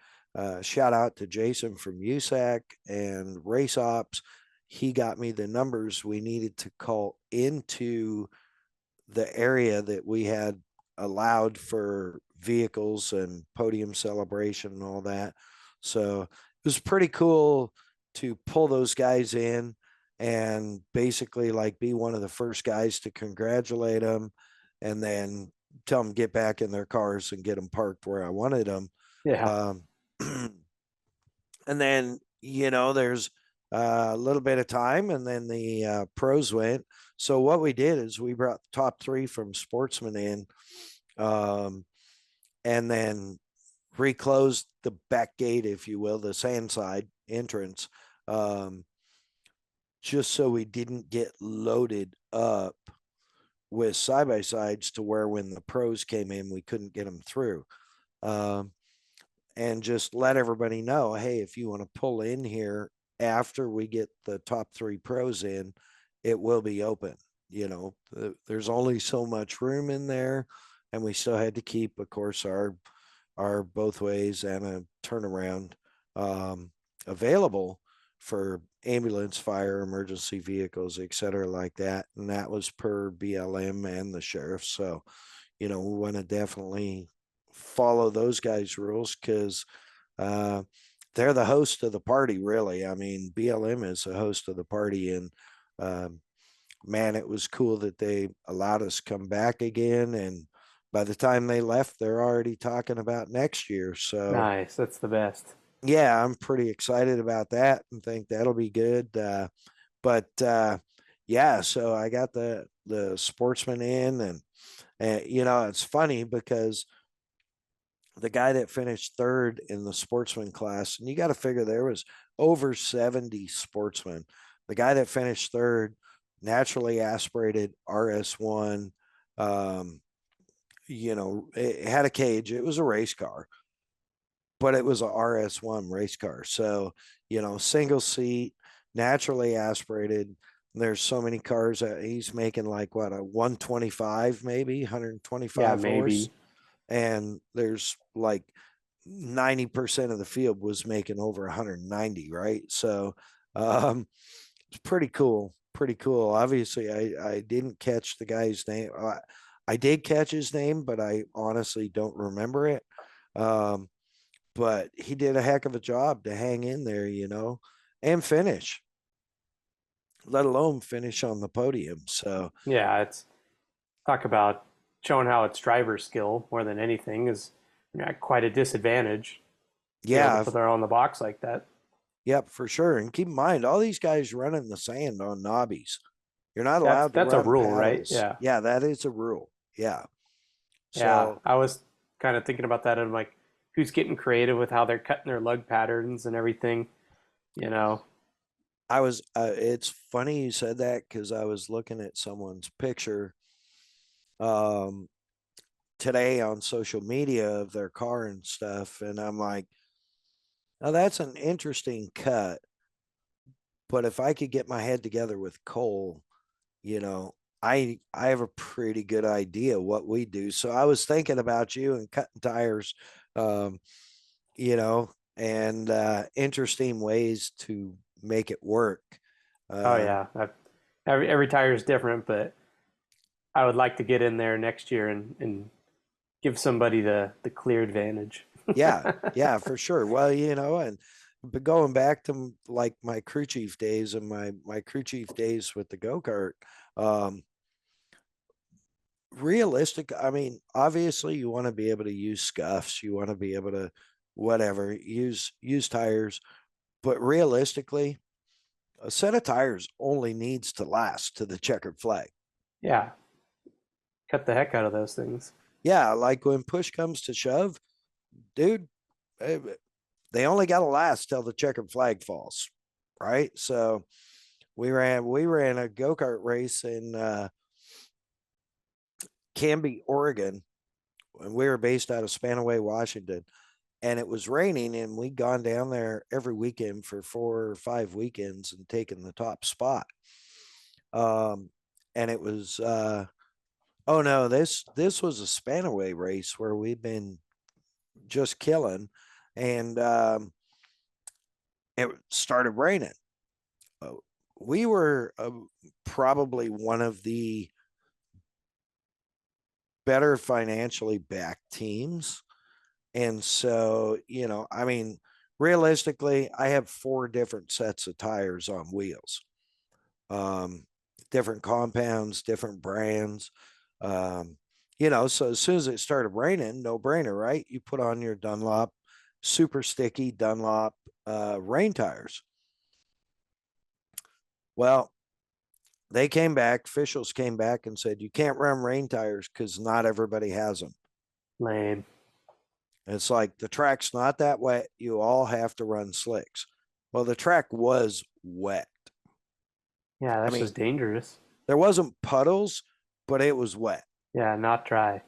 [SPEAKER 1] shout out to Jason from USAC and Race Ops. He got me the numbers we needed to call into the area that we had allowed for vehicles and podium celebration and all that. So it was pretty cool to pull those guys in and basically like be one of the first guys to congratulate them and then tell them get back in their cars and get them parked where I wanted them.
[SPEAKER 2] Yeah.
[SPEAKER 1] And then, there's a little bit of time and then the pros went. So what we did is we brought the top 3 from Sportsman in, and then reclosed the back gate, if you will, the sand side entrance, just so we didn't get loaded up with side-by-sides to where when the pros came in, we couldn't get them through. And just let everybody know, hey, if you want to pull in here after we get the top 3 pros in, it will be open. There's only so much room in there, and we still had to keep, of course, our both ways and a turnaround available for ambulance, fire, emergency vehicles, et cetera, like that. And that was per BLM and the sheriff. So, we want to definitely follow those guys' rules because they're the host of the party, really. I mean, BLM is the host of the party, and man, it was cool that they allowed us come back again. And by the time they left, they're already talking about next year. So
[SPEAKER 2] Nice. That's the best.
[SPEAKER 1] yeah, I'm pretty excited about that and think that'll be good. Yeah, so I got the Sportsman in, and it's funny because the guy that finished 3rd in the Sportsman class, and you got to figure there was over 70 sportsmen. The guy that finished 3rd, naturally aspirated RS1, it had a cage. It was a race car, but it was a RS1 race car. So, single seat, naturally aspirated. There's so many cars that he's making like what, a 125, maybe 125
[SPEAKER 2] Yeah,
[SPEAKER 1] horse.
[SPEAKER 2] maybe.
[SPEAKER 1] And there's like 90% of the field was making over 190, right? So it's pretty cool. Pretty cool. Obviously, I didn't catch the guy's name. I did catch his name, but I honestly don't remember it. But he did a heck of a job to hang in there, and finish, let alone finish on the podium. So
[SPEAKER 2] Yeah, it's talk about showing how it's driver skill more than anything is quite a disadvantage.
[SPEAKER 1] yeah,
[SPEAKER 2] Put their own in the box like that.
[SPEAKER 1] yep, for sure. And keep in mind, all these guys run in the sand on knobbies. You're not allowed
[SPEAKER 2] That's
[SPEAKER 1] to
[SPEAKER 2] a
[SPEAKER 1] run
[SPEAKER 2] rule,
[SPEAKER 1] paddles.
[SPEAKER 2] right?
[SPEAKER 1] Yeah, that is a rule. Yeah.
[SPEAKER 2] Yeah,
[SPEAKER 1] So
[SPEAKER 2] I was kind of thinking about that, and I'm like, who's getting creative with how they're cutting their lug patterns and everything?
[SPEAKER 1] I was. It's funny you said that because I was looking at someone's picture today on social media of their car and stuff, and I'm like, now that's an interesting cut. But if I could get my head together with Cole, I have a pretty good idea what we do. So I was thinking about you and cutting tires, um, and interesting ways to make it work.
[SPEAKER 2] Oh yeah, every tire is different, but I would like to get in there next year and give somebody the clear advantage.
[SPEAKER 1] Yeah, for sure. Well, but going back to like my crew chief days and my crew chief days with the go-kart, um, realistic, I mean, obviously you want to be able to use scuffs, you want to be able to whatever, use tires, but realistically, a set of tires only needs to last to the checkered flag.
[SPEAKER 2] Yeah, cut the heck out of those things.
[SPEAKER 1] Yeah, like when push comes to shove, dude, they only got to last till the checkered flag falls, right? So we ran a go-kart race in Canby, Oregon, and we were based out of Spanaway, Washington. And it was raining, and we'd gone down there every weekend for 4 or 5 weekends and taken the top spot. And it was oh no, this was a Spanaway race where we've been just killing, and it started raining. We were probably one of the better financially backed teams. And so, I mean, realistically, I have 4 different sets of tires on wheels, different compounds, different brands. So as soon as it started raining, no brainer, right? You put on your Dunlop, super sticky Dunlop rain tires. Well, officials came back and said, you can't run rain tires because not everybody has them.
[SPEAKER 2] Lame.
[SPEAKER 1] It's like the track's not that wet. You all have to run slicks. Well, the track was wet.
[SPEAKER 2] Yeah, that's just dangerous.
[SPEAKER 1] There wasn't puddles, but it was wet.
[SPEAKER 2] Yeah, not dry.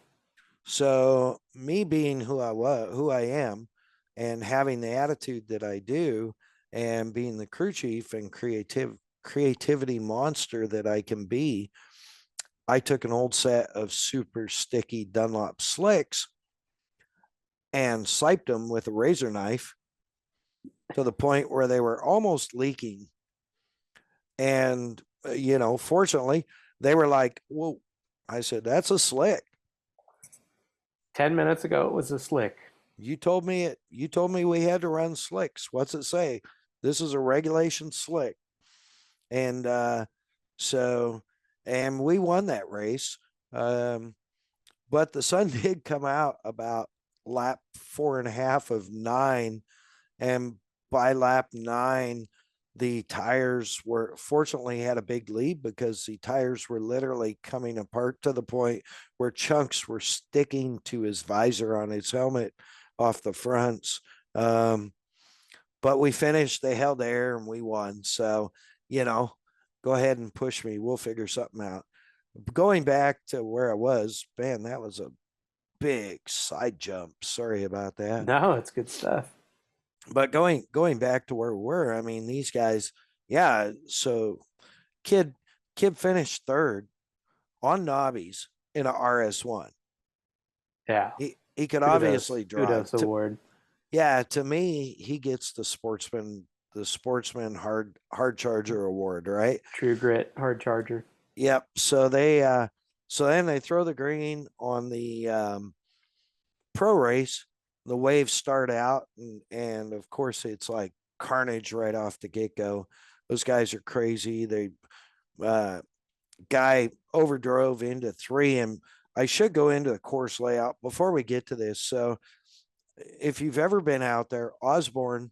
[SPEAKER 1] So me being who I am, and having the attitude that I do, and being the crew chief and creativity monster that I can be, I took an old set of super sticky Dunlop slicks and siped them with a razor knife to the point where they were almost leaking. And, fortunately, they were like, whoa. I said, that's a slick.
[SPEAKER 2] 10 minutes ago, it was a slick.
[SPEAKER 1] You told me we had to run slicks. What's it say? This is a regulation slick. And and we won that race. But the sun did come out about lap 4.5 of 9. And by lap 9, the tires were fortunately had a big lead because the tires were literally coming apart to the point where chunks were sticking to his visor on his helmet off the fronts. But we finished, they held air, and we won. So, go ahead and push me. We'll figure something out. Going back to where I was, man, that was a big side jump. Sorry about that.
[SPEAKER 2] No, it's good stuff.
[SPEAKER 1] But going back to where we were, I mean, these guys, yeah. So kid finished 3rd on Nobbies in a RS1.
[SPEAKER 2] Yeah.
[SPEAKER 1] He could obviously drive.
[SPEAKER 2] Kudos award.
[SPEAKER 1] Yeah, to me, he gets the sportsman hard charger award, right?
[SPEAKER 2] True grit, hard charger.
[SPEAKER 1] Yep. So then they throw the green on the pro race. The waves start out, and of course it's like carnage right off the get-go. Those guys are crazy. They guy overdrove into 3, and I should go into the course layout before we get to this. So if you've ever been out there, Osborne,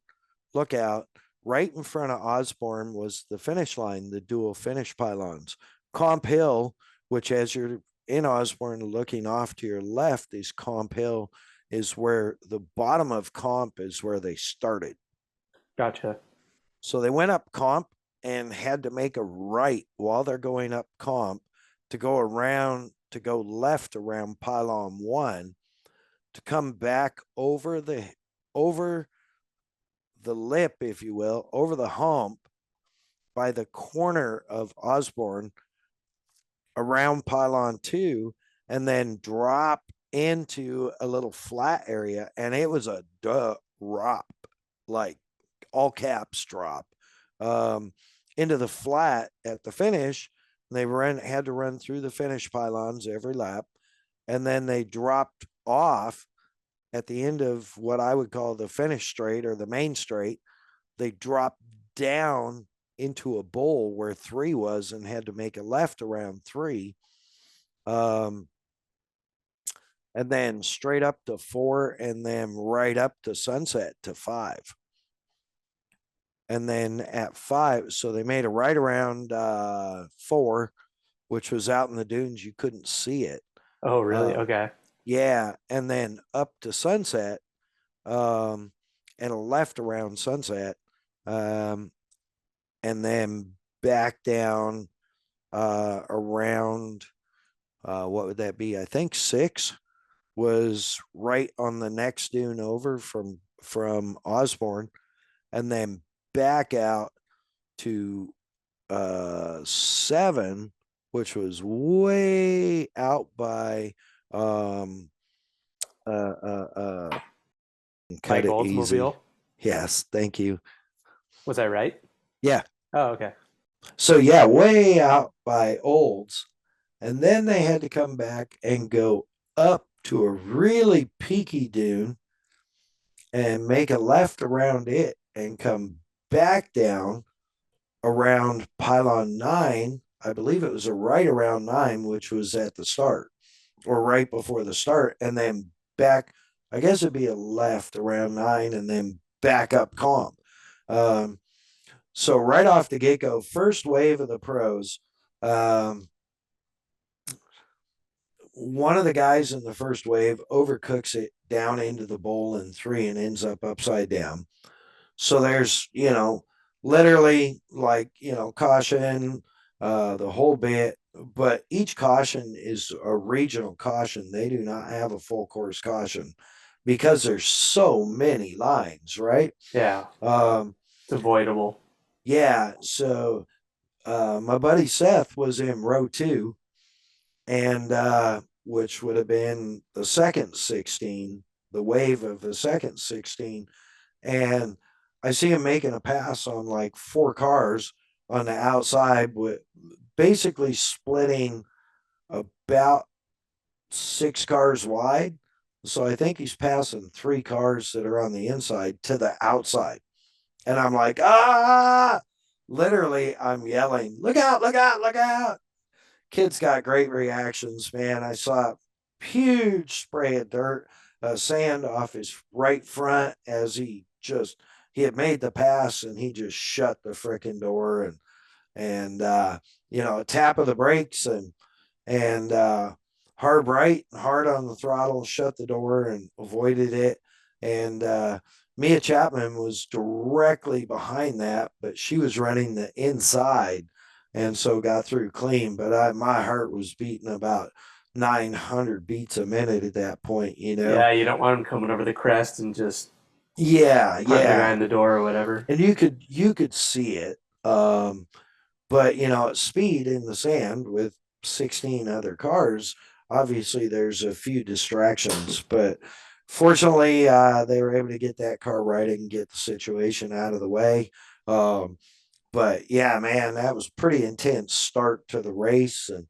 [SPEAKER 1] look out. Right in front of Osborne was the finish line, the dual finish pylons. Comp Hill, which as you're in Osborne looking off to your left is Comp Hill, is where the bottom of Comp is where they started.
[SPEAKER 2] Gotcha.
[SPEAKER 1] So they went up Comp and had to make a right while they're going up Comp to go left around pylon 1 to come back over the lip, if you will, over the hump, by the corner of Osborne around pylon 2 and then drop into a little flat area, and it was a drop, like all caps drop, into the flat at the finish. They had to run through the finish pylons every lap, and then they dropped off at the end of what I would call the finish straight or the main straight. They dropped down into a bowl where 3 was and had to make a left around 3. And then straight up to 4, and then right up to Sunset to 5. And then at 5, so they made a right around 4, which was out in the dunes. You couldn't see it.
[SPEAKER 2] Oh, really? Okay.
[SPEAKER 1] Yeah. And then up to Sunset, and a left around Sunset, and then back down around, what would that be? I think 6 was right on the next dune over from Osborne, and then back out to 7, which was way out by
[SPEAKER 2] Like
[SPEAKER 1] cut it easy.
[SPEAKER 2] Oldsmobile.
[SPEAKER 1] Yes, thank you.
[SPEAKER 2] Was I right?
[SPEAKER 1] Yeah.
[SPEAKER 2] Oh, okay.
[SPEAKER 1] So yeah, way out by Olds. And then they had to come back and go up to a really peaky dune and make a left around it and come back down around pylon 9. I believe it was a right around 9, which was at the start or right before the start, and then back. I guess it'd be a left around 9 and then back up calm. So right off the get-go, first wave of the pros, one of the guys in the first wave overcooks it down into the bowl in 3 and ends up upside down. So there's, literally like, caution, the whole bit, but each caution is a regional caution. They do not have a full course caution because there's so many lines, right?
[SPEAKER 2] Yeah. It's avoidable.
[SPEAKER 1] Yeah. So my buddy Seth was in row 2, and which would have been the second 16, the wave of the second 16. And I see him making a pass on like 4 cars on the outside, with basically splitting about 6 cars wide. So I think he's passing 3 cars that are on the inside to the outside. And I'm like, literally I'm yelling, look out, look out, look out. Kid's got great reactions, man. I saw a huge spray of dirt, sand off his right front as he had made the pass, and he just shut the freaking door and a tap of the brakes and hard right, hard on the throttle, shut the door and avoided it. And Mia Chapman was directly behind that, but she was running the inside, and so got through clean. But my heart was beating about 900 beats a minute at that point,
[SPEAKER 2] Yeah, you don't want them coming over the crest and just
[SPEAKER 1] Yeah,
[SPEAKER 2] putting the guy
[SPEAKER 1] yeah.
[SPEAKER 2] in the door or whatever.
[SPEAKER 1] And you could see it. But at speed in the sand with 16 other cars, obviously there's a few distractions, but fortunately they were able to get that car right and get the situation out of the way. But yeah, man, that was pretty intense start to the race. And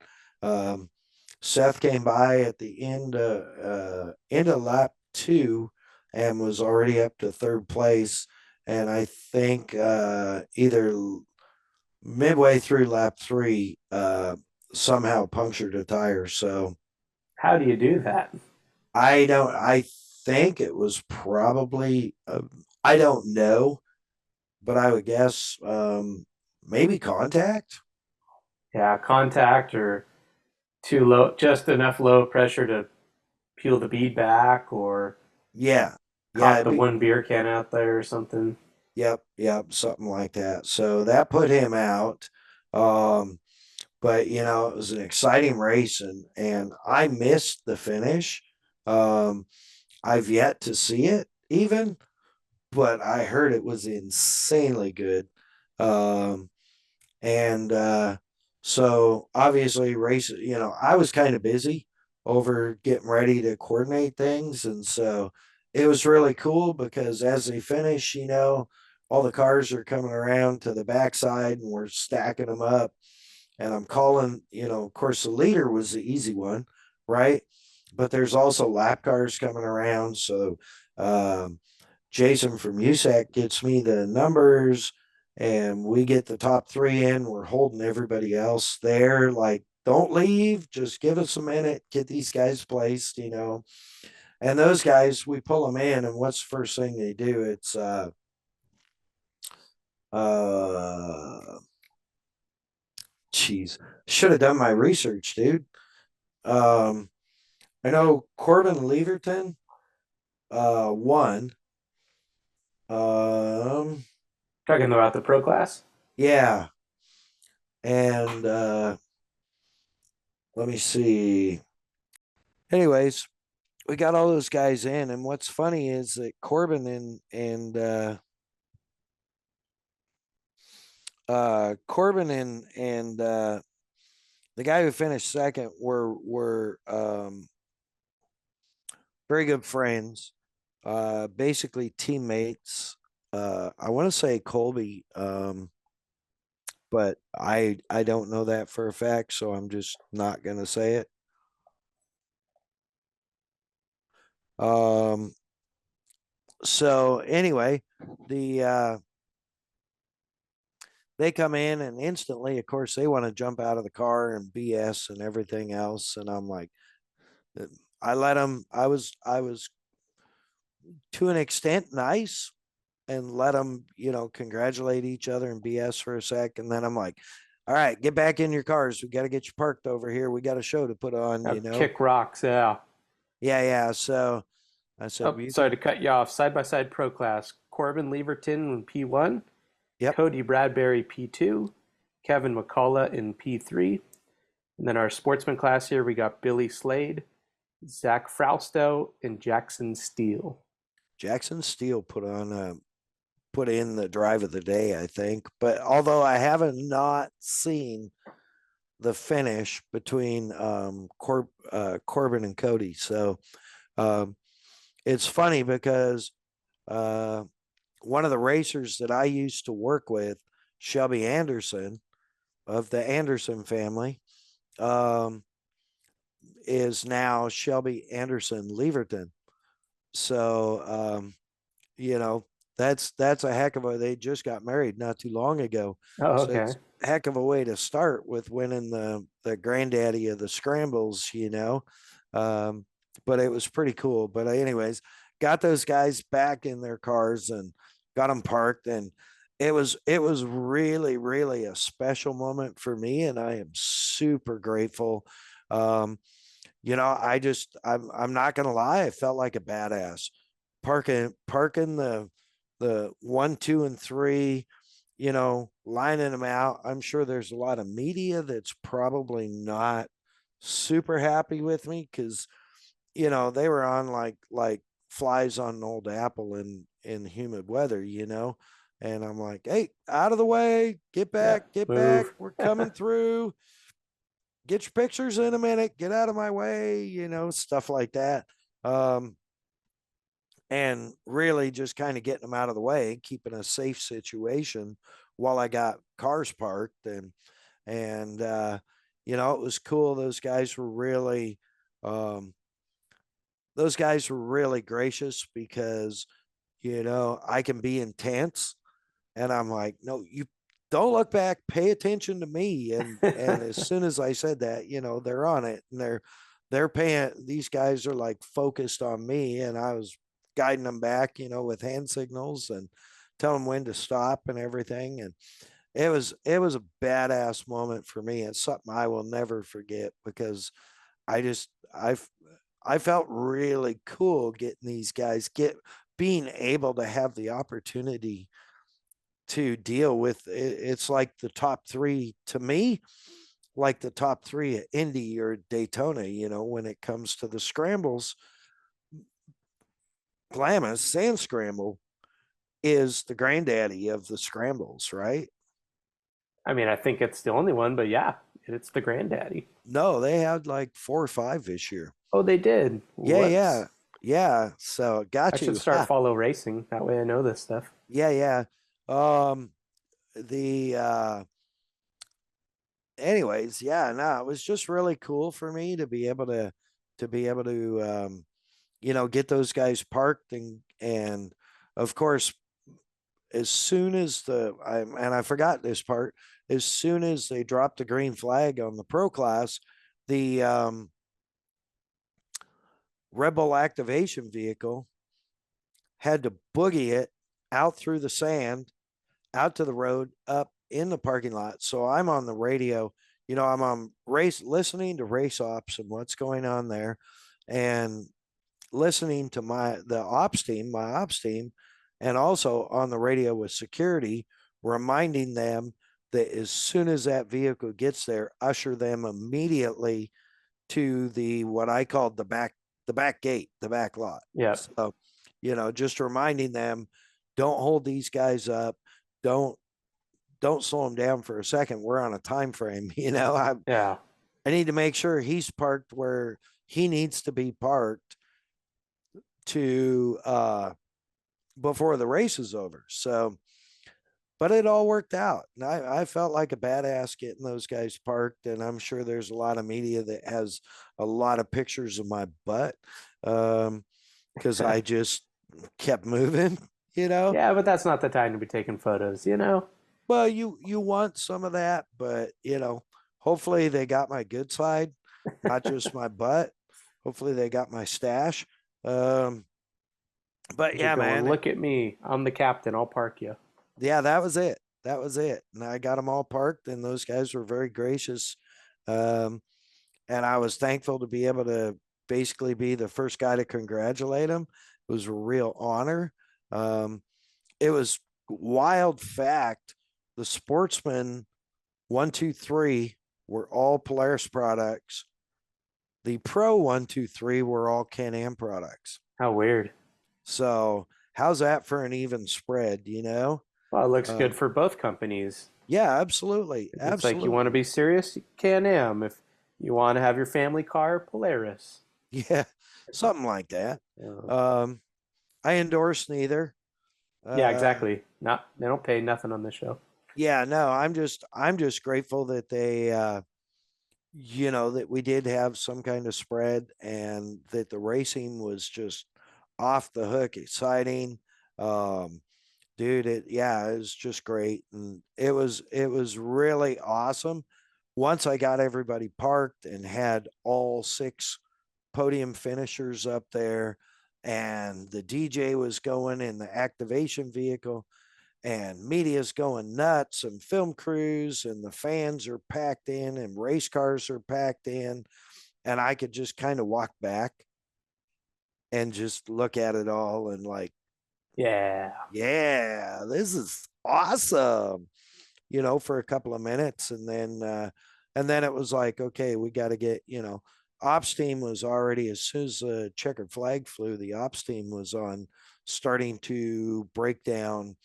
[SPEAKER 1] Seth came by at the end of lap 2 and was already up to 3rd place. And I think either midway through lap 3, somehow punctured a tire. So
[SPEAKER 2] How do you do that?
[SPEAKER 1] I think it was probably, I don't know, but I would guess maybe contact.
[SPEAKER 2] Yeah, contact or too low, just enough low pressure to peel the bead back, or
[SPEAKER 1] Yeah.
[SPEAKER 2] caught the one beer can out there or something.
[SPEAKER 1] Yep, something like that. So that put him out. But it was an exciting race, and I missed the finish. I've yet to see it even, but I heard it was insanely good. And so obviously race, I was kind of busy over getting ready to coordinate things. And so it was really cool because as they finish, all the cars are coming around to the backside and we're stacking them up. And I'm calling, of course, the leader was the easy one, right? But there's also lap cars coming around. So um, Jason from USAC gets me the numbers and we get the top three in. We're holding everybody else there. Like, don't leave. Just give us a minute. Get these guys placed. And those guys, we pull them in. And what's the first thing they do? It's, geez, should have done my research, dude. Um, I know Corbin Leverton, won.
[SPEAKER 2] Talking about the pro class.
[SPEAKER 1] Yeah. And let me see. Anyways, we got all those guys in, and what's funny is that Corbin and the guy who finished second were very good friends, basically teammates. I want to say Colby, but I don't know that for a fact, so I'm just not gonna say it. So anyway, they come in and instantly, of course, they want to jump out of the car and BS and everything else. And I'm like, I let them, I was to an extent nice and let them, congratulate each other and BS for a sec. And then I'm like, all right, get back in your cars. We got to get you parked over here. We got a show to put on,
[SPEAKER 2] Kick rocks, yeah.
[SPEAKER 1] Yeah. So I said,
[SPEAKER 2] Oh, sorry to cut you off. Side by side pro class: Corbin Leverton in P1,
[SPEAKER 1] yep.
[SPEAKER 2] Cody Bradbury P2, Kevin McCullough in P3, and then our sportsman class here we got Billy Slade, Zach Frausto, and Jackson Steele.
[SPEAKER 1] Jackson Steele put in the drive of the day, I think. But although I haven't not seen the finish between Corbin and Cody, so it's funny because one of the racers that I used to work with, Shelby Anderson of the Anderson family, is now Shelby Anderson Leverton. So that's a heck of a, they just got married not too long ago.
[SPEAKER 2] Oh,
[SPEAKER 1] So
[SPEAKER 2] okay.
[SPEAKER 1] it's a heck of a way to start with winning the granddaddy of the scrambles, but it was pretty cool. But anyways, got those guys back in their cars and got them parked, and it was really, really a special moment for me, and I am super grateful. I'm not gonna lie, I felt like a badass parking the 1, 2, and 3, lining them out. I'm sure there's a lot of media that's probably not super happy with me because they were on like flies on an old apple in humid weather, and I'm like, hey, out of the way, get back, we're coming through. Get your pictures in a minute, get out of my way, stuff like that. And really just kind of getting them out of the way, keeping a safe situation while I got cars parked. And it was cool. Those guys were really gracious because, I can be intense and I'm like, no, you don't look back, pay attention to me. And as soon as I said that, they're on it and they're paying, these guys are like focused on me, and I was guiding them back, with hand signals and telling them when to stop and everything. And it was a badass moment for me. It's something I will never forget because I felt really cool getting these guys being able to have the opportunity to deal with it. It's like the top three to me, like the top three at Indy or Daytona, when it comes to the scrambles. Glamis Sand Scramble is the granddaddy of the scrambles, right?
[SPEAKER 2] I mean, I think it's the only one, but yeah, it's the granddaddy.
[SPEAKER 1] No, they had like 4 or 5 this year.
[SPEAKER 2] Oh, they did.
[SPEAKER 1] Yeah,
[SPEAKER 2] Whoops.
[SPEAKER 1] yeah, yeah. So
[SPEAKER 2] I
[SPEAKER 1] got
[SPEAKER 2] should
[SPEAKER 1] you.
[SPEAKER 2] start follow racing. That way I know this stuff.
[SPEAKER 1] Yeah, yeah. Um, the anyways, yeah, no, it was just really cool for me to be able to get those guys parked and of course, as soon as I forgot this part, as soon as they dropped the green flag on the pro class, the Rebel activation vehicle had to boogie it out through the sand, out to the road, up in the parking lot. So I'm on the radio, I'm on listening to race ops and what's going on there, and listening to my ops team, and also on the radio with security, reminding them that as soon as that vehicle gets there, usher them immediately to the what I called the back gate, the back lot.
[SPEAKER 2] Yeah.
[SPEAKER 1] So, just reminding them, don't hold these guys up, don't slow them down for a second. We're on a time frame.
[SPEAKER 2] Yeah.
[SPEAKER 1] I need to make sure he's parked where he needs to be parked to before the race is over. So, but it all worked out. And I felt like a badass getting those guys parked. And I'm sure there's a lot of media that has a lot of pictures of my butt because I just kept moving,
[SPEAKER 2] Yeah, but that's not the time to be taking photos, you know?
[SPEAKER 1] Well, you want some of that, but hopefully they got my good side, not just my butt. Hopefully they got my stash. But
[SPEAKER 2] You're
[SPEAKER 1] yeah,
[SPEAKER 2] going,
[SPEAKER 1] man.
[SPEAKER 2] look at me. I'm the captain. I'll park you.
[SPEAKER 1] Yeah, that was it. That was it. And I got them all parked, and those guys were very gracious. And I was thankful to be able to basically be the first guy to congratulate them. It was a real honor. It was wild fact. The Sportsman 1, 2, 3 were all Polaris products. The Pro 1, 2, 3 were all Can-Am products.
[SPEAKER 2] How weird.
[SPEAKER 1] So how's that for an even spread,
[SPEAKER 2] Well, it looks good for both companies.
[SPEAKER 1] Yeah, absolutely.
[SPEAKER 2] It's
[SPEAKER 1] Absolutely.
[SPEAKER 2] like you want to be serious, Can-Am. If you want to have your family car, Polaris.
[SPEAKER 1] Yeah, something like that.
[SPEAKER 2] Yeah,
[SPEAKER 1] I endorse neither.
[SPEAKER 2] yeah, exactly. Not they don't pay nothing on this show.
[SPEAKER 1] Yeah, no, I'm just grateful that they that we did have some kind of spread and that the racing was just off the hook exciting. Dude, it was just great. And it was really awesome. Once I got everybody parked and had all 6 podium finishers up there, and the DJ was going in the activation vehicle, and media's going nuts, and film crews and the fans are packed in, and race cars are packed in, and I could just kind of walk back and just look at it all and like,
[SPEAKER 2] Yeah.
[SPEAKER 1] yeah, this is awesome, for a couple of minutes. And then it was like, okay, we got to get, ops team was already, as soon as the checkered flag flew, the ops team was on starting to break down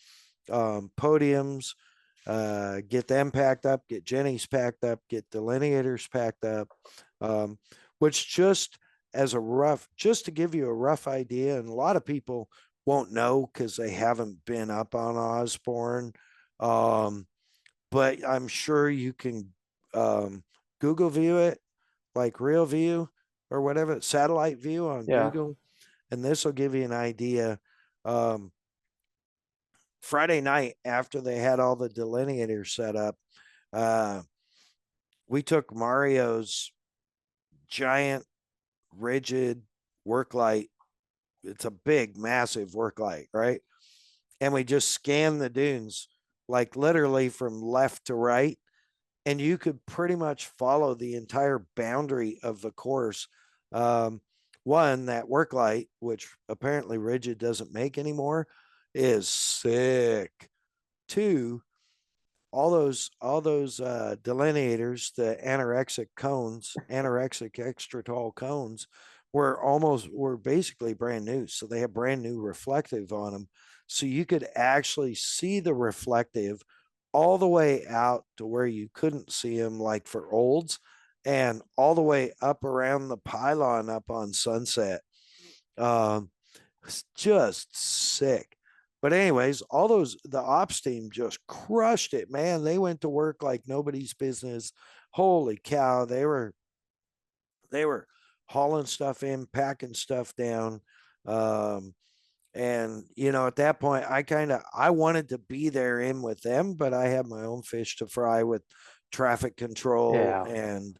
[SPEAKER 1] podiums, get them packed up, get Jenny's packed up, get delineators packed up, which just to give you a rough idea, and a lot of people won't know because they haven't been up on Osborne, but I'm sure you can Google view it, like real view or whatever, satellite view on
[SPEAKER 2] Yeah.
[SPEAKER 1] Google, and this will give you an idea. Friday night, after they had all the delineators set up, we took Mario's giant rigid work light. It's a big, massive work light, right? And we just scanned the dunes, like literally from left to right. And you could pretty much follow the entire boundary of the course. One, that work light, which apparently Rigid doesn't make anymore, is sick. 2, all those delineators, the anorexic extra tall cones, were basically brand new. So they have brand new reflective on them, so you could actually see the reflective all the way out to where you couldn't see them, like for Olds, and all the way up around the pylon up on Sunset. It's just sick. But anyways, the ops team just crushed it, man. They went to work like nobody's business. Holy cow, they were hauling stuff in, packing stuff down. Um, and at that point, I wanted to be there in with them, but I had my own fish to fry with traffic control
[SPEAKER 2] Yeah.
[SPEAKER 1] and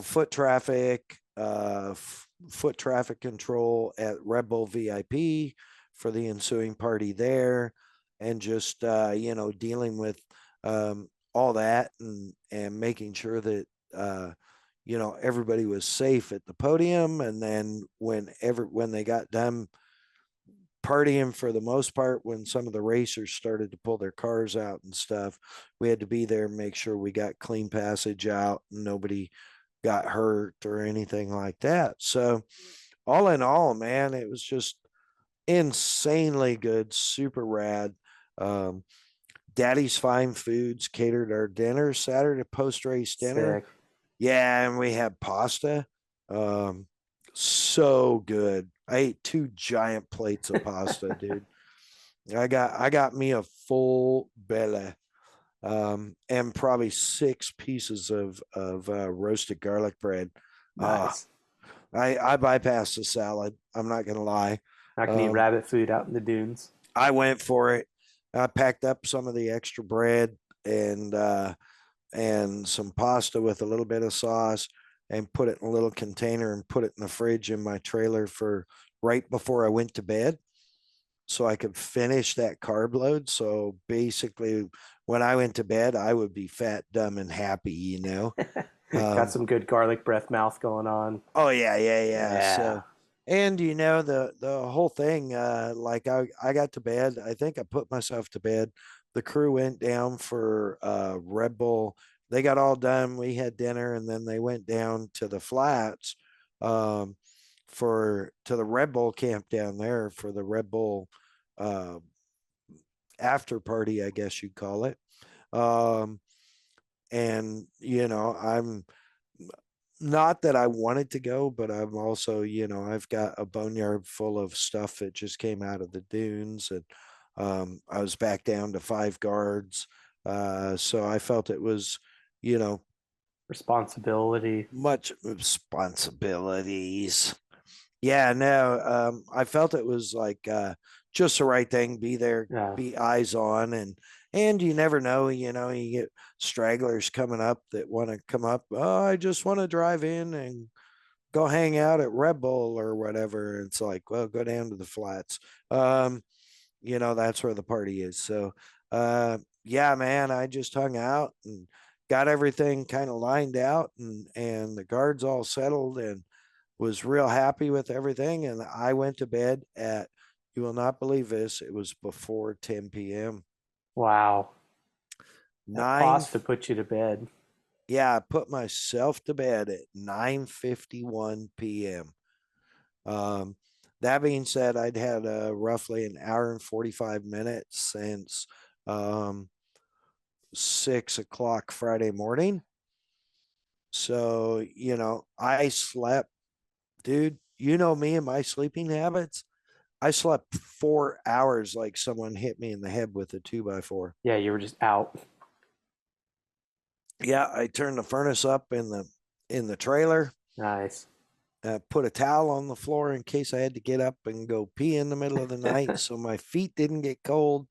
[SPEAKER 1] foot traffic, foot traffic control at Red Bull VIP for the ensuing party there, and just dealing with all that and making sure that everybody was safe at the podium. And then when they got done partying, for the most part, when some of the racers started to pull their cars out and stuff, we had to be there and make sure we got clean passage out and nobody got hurt or anything like that. So all in all, man, it was just insanely good, super rad. um, Daddy's Fine Foods catered our dinner Saturday, post race dinner.
[SPEAKER 2] Sick.
[SPEAKER 1] Yeah, and we had pasta. Um, so good. I ate 2 giant plates of pasta, dude. I got me a full belly. And probably 6 pieces of roasted garlic bread.
[SPEAKER 2] Nice.
[SPEAKER 1] I bypassed the salad. I'm not gonna lie.
[SPEAKER 2] Not gonna eat rabbit food out in the dunes.
[SPEAKER 1] I went for it. I packed up some of the extra bread and some pasta with a little bit of sauce, and put it in a little container and put it in the fridge in my trailer for right before I went to bed, so I could finish that carb load. So basically, when I went to bed, I would be fat, dumb, and happy.
[SPEAKER 2] Got some good garlic breath mouth going on.
[SPEAKER 1] Oh yeah.
[SPEAKER 2] Yeah.
[SPEAKER 1] So, and the whole thing, like I got to bed. I think I put myself to bed. The crew went down for Red Bull. They got all done. We had dinner, and then they went down to the flats to the Red Bull camp down there for the Red Bull uh, after party, I guess you'd call it. Um, and I'm not that I wanted to go, but I'm also, I've got a boneyard full of stuff that just came out of the dunes, and I was back down to 5 guards. So I felt it was,
[SPEAKER 2] Responsibility.
[SPEAKER 1] much responsibilities. Yeah, no, I felt it was like just the right thing. Be there,
[SPEAKER 2] Yeah.
[SPEAKER 1] be eyes on, and you never know. You get stragglers coming up that want to come up. Oh, I just want to drive in and go hang out at Red Bull or whatever. It's like, well, go down to the flats. That's where the party is. So, yeah, man, I just hung out and got everything kind of lined out, and the guards all settled, and was real happy with everything. And I went to bed at, you will not believe this, it was before 10 p.m.
[SPEAKER 2] Wow.
[SPEAKER 1] Nine.
[SPEAKER 2] Pasta put you to bed.
[SPEAKER 1] Yeah, I put myself to bed at 9:51 p.m. That being said, I'd had roughly an hour and 45 minutes since 6 o'clock Friday morning. So, I slept, dude. You know me and my sleeping habits. I slept 4 hours like someone hit me in the head with a 2x4.
[SPEAKER 2] Yeah, you were just out.
[SPEAKER 1] Yeah, I turned the furnace up in the trailer.
[SPEAKER 2] Nice.
[SPEAKER 1] Put a towel on the floor in case I had to get up and go pee in the middle of the night, so my feet didn't get cold.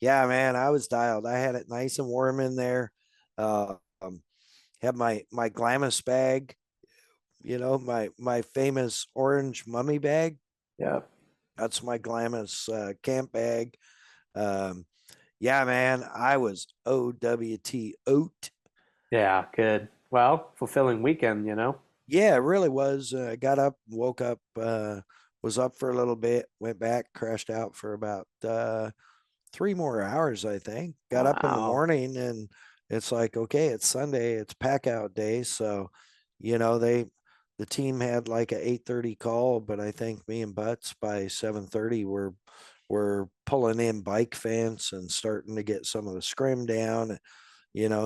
[SPEAKER 1] Yeah, man, I was dialed. I had it nice and warm in there. Had my Glamis bag, my famous orange mummy bag.
[SPEAKER 2] Yeah.
[SPEAKER 1] That's my Glamis camp bag. Yeah, man, I was OWT oat.
[SPEAKER 2] Yeah, good. Well, fulfilling weekend,
[SPEAKER 1] Yeah, it really was. Got up, woke up, was up for a little bit, went back, crashed out for about 3 more hours, I think. Got up in the
[SPEAKER 2] Wow.
[SPEAKER 1] morning, and it's like, okay, it's Sunday, it's pack out day. So, the team had like a 8:30 call, but I think me and Butts by 7:30 were we're pulling in bike fence and starting to get some of the scrim down,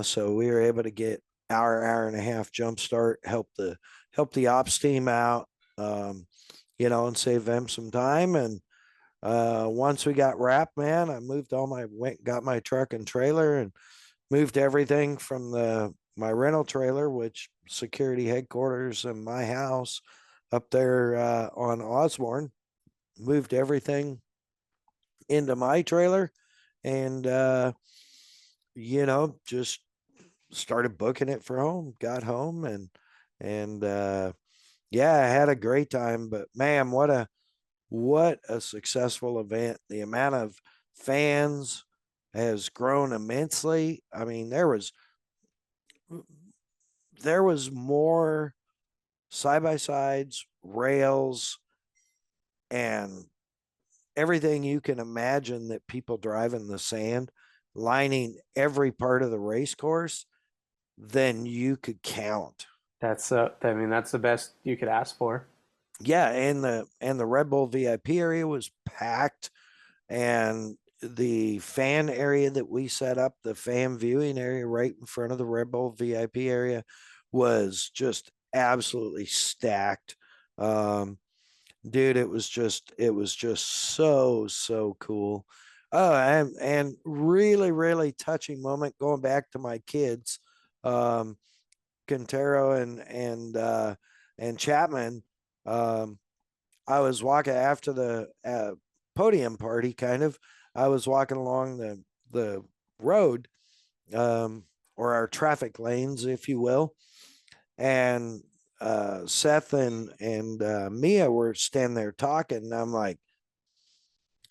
[SPEAKER 1] so we were able to get hour and a half jump start, help the ops team out, and save them some time. And once we got wrapped, man, I got my truck and trailer and moved everything from my rental trailer, which security headquarters and my house up there on Osborne, moved everything into my trailer, and just started booking it for home. Got home, and yeah, I had a great time. But man, what a successful event. The amount of fans has grown immensely. I mean, there was more side by sides, rails, and everything you can imagine that people drive in the sand, lining every part of the race course than you could count.
[SPEAKER 2] That's that's the best you could ask for.
[SPEAKER 1] Yeah, and the Red Bull VIP area was packed, and the fan area that we set up, the fan viewing area right in front of the Red Bull VIP area, was just absolutely stacked. Dude, it was just so cool. Oh, and really touching moment, going back to my kids, Quintero and Chapman. I was walking after the podium party, kind of. I was walking along the road, or our traffic lanes, if you will, and Seth and Mia were standing there talking, and I'm like,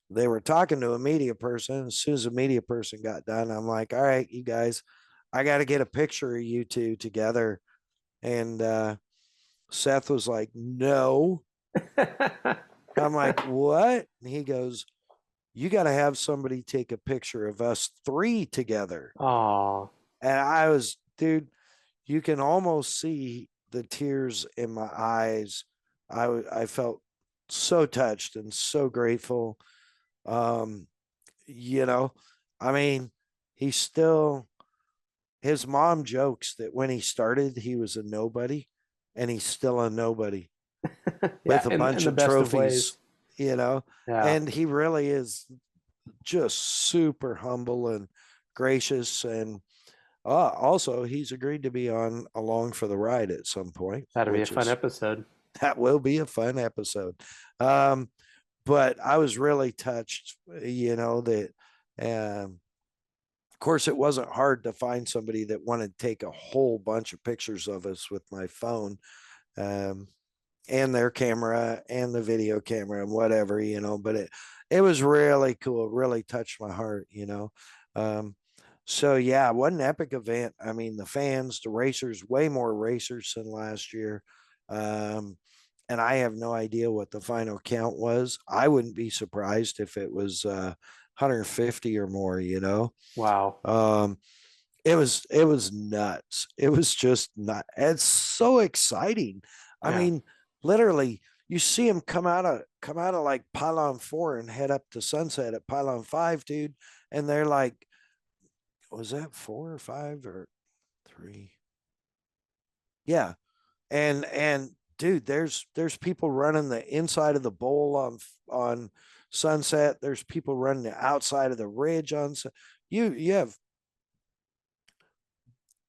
[SPEAKER 1] they were talking to a media person. As soon as the media person got done, I'm like, all right, you guys, I got to get a picture of you two together. And Seth was like, no. I'm like, what? And he goes, you got to have somebody take a picture of us three together.
[SPEAKER 2] Oh,
[SPEAKER 1] and I was, dude, you can almost see the tears in my eyes. I felt so touched and so grateful. You know, I mean, his mom jokes that when he started, he was a nobody, and he's still a nobody with a bunch of trophies,
[SPEAKER 2] Yeah.
[SPEAKER 1] and he really is just super humble and gracious. And also, he's agreed to be along for the ride at some point.
[SPEAKER 2] That'll be a fun episode.
[SPEAKER 1] That will be a fun episode. But I was really touched, that, of course, it wasn't hard to find somebody that wanted to take a whole bunch of pictures of us with my phone, and their camera and the video camera and whatever, but it was really cool. It really touched my heart, So yeah, what an epic event. I mean, the fans, the racers, way more racers than last year. And I have no idea what the final count was. I wouldn't be surprised if it was 150 or more,
[SPEAKER 2] Wow.
[SPEAKER 1] It was nuts. It was just not. It's so exciting. I mean, literally, you see them come out of like pylon 4 and head up to Sunset at pylon 5, dude, and they're like, was that 4 or 5 or 3? Yeah. And dude, there's people running the inside of the bowl on Sunset. There's people running the outside of the ridge on you have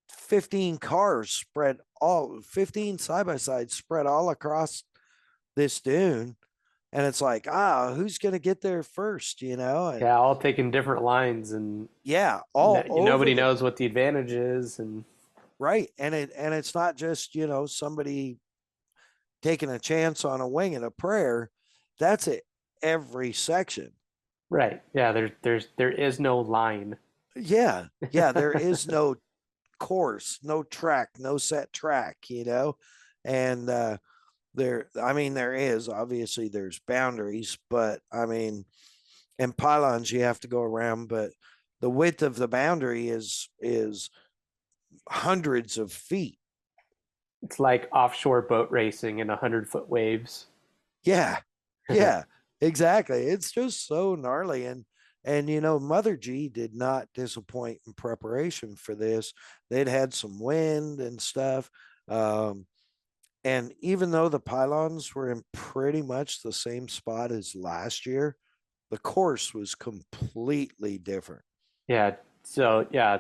[SPEAKER 1] 15 cars spread, all 15 side by sides spread all across this dune, and it's like, who's gonna get there first, And,
[SPEAKER 2] all taking different lines, and nobody knows what the advantage is, and
[SPEAKER 1] right. And it's not just somebody taking a chance on a wing and a prayer. That's it every section.
[SPEAKER 2] Right. Yeah, there is no line.
[SPEAKER 1] Yeah, there is no course, no track, no set track, and there is, obviously there's boundaries, but I mean, in pylons you have to go around, but the width of the boundary is hundreds of feet.
[SPEAKER 2] It's like offshore boat racing in 100-foot waves.
[SPEAKER 1] Yeah. Exactly. It's just so gnarly. And Mother G did not disappoint in preparation for this. They'd had some wind and stuff. Um, and even though the pylons were in pretty much the same spot as last year, the course was completely different.
[SPEAKER 2] Yeah. So yeah,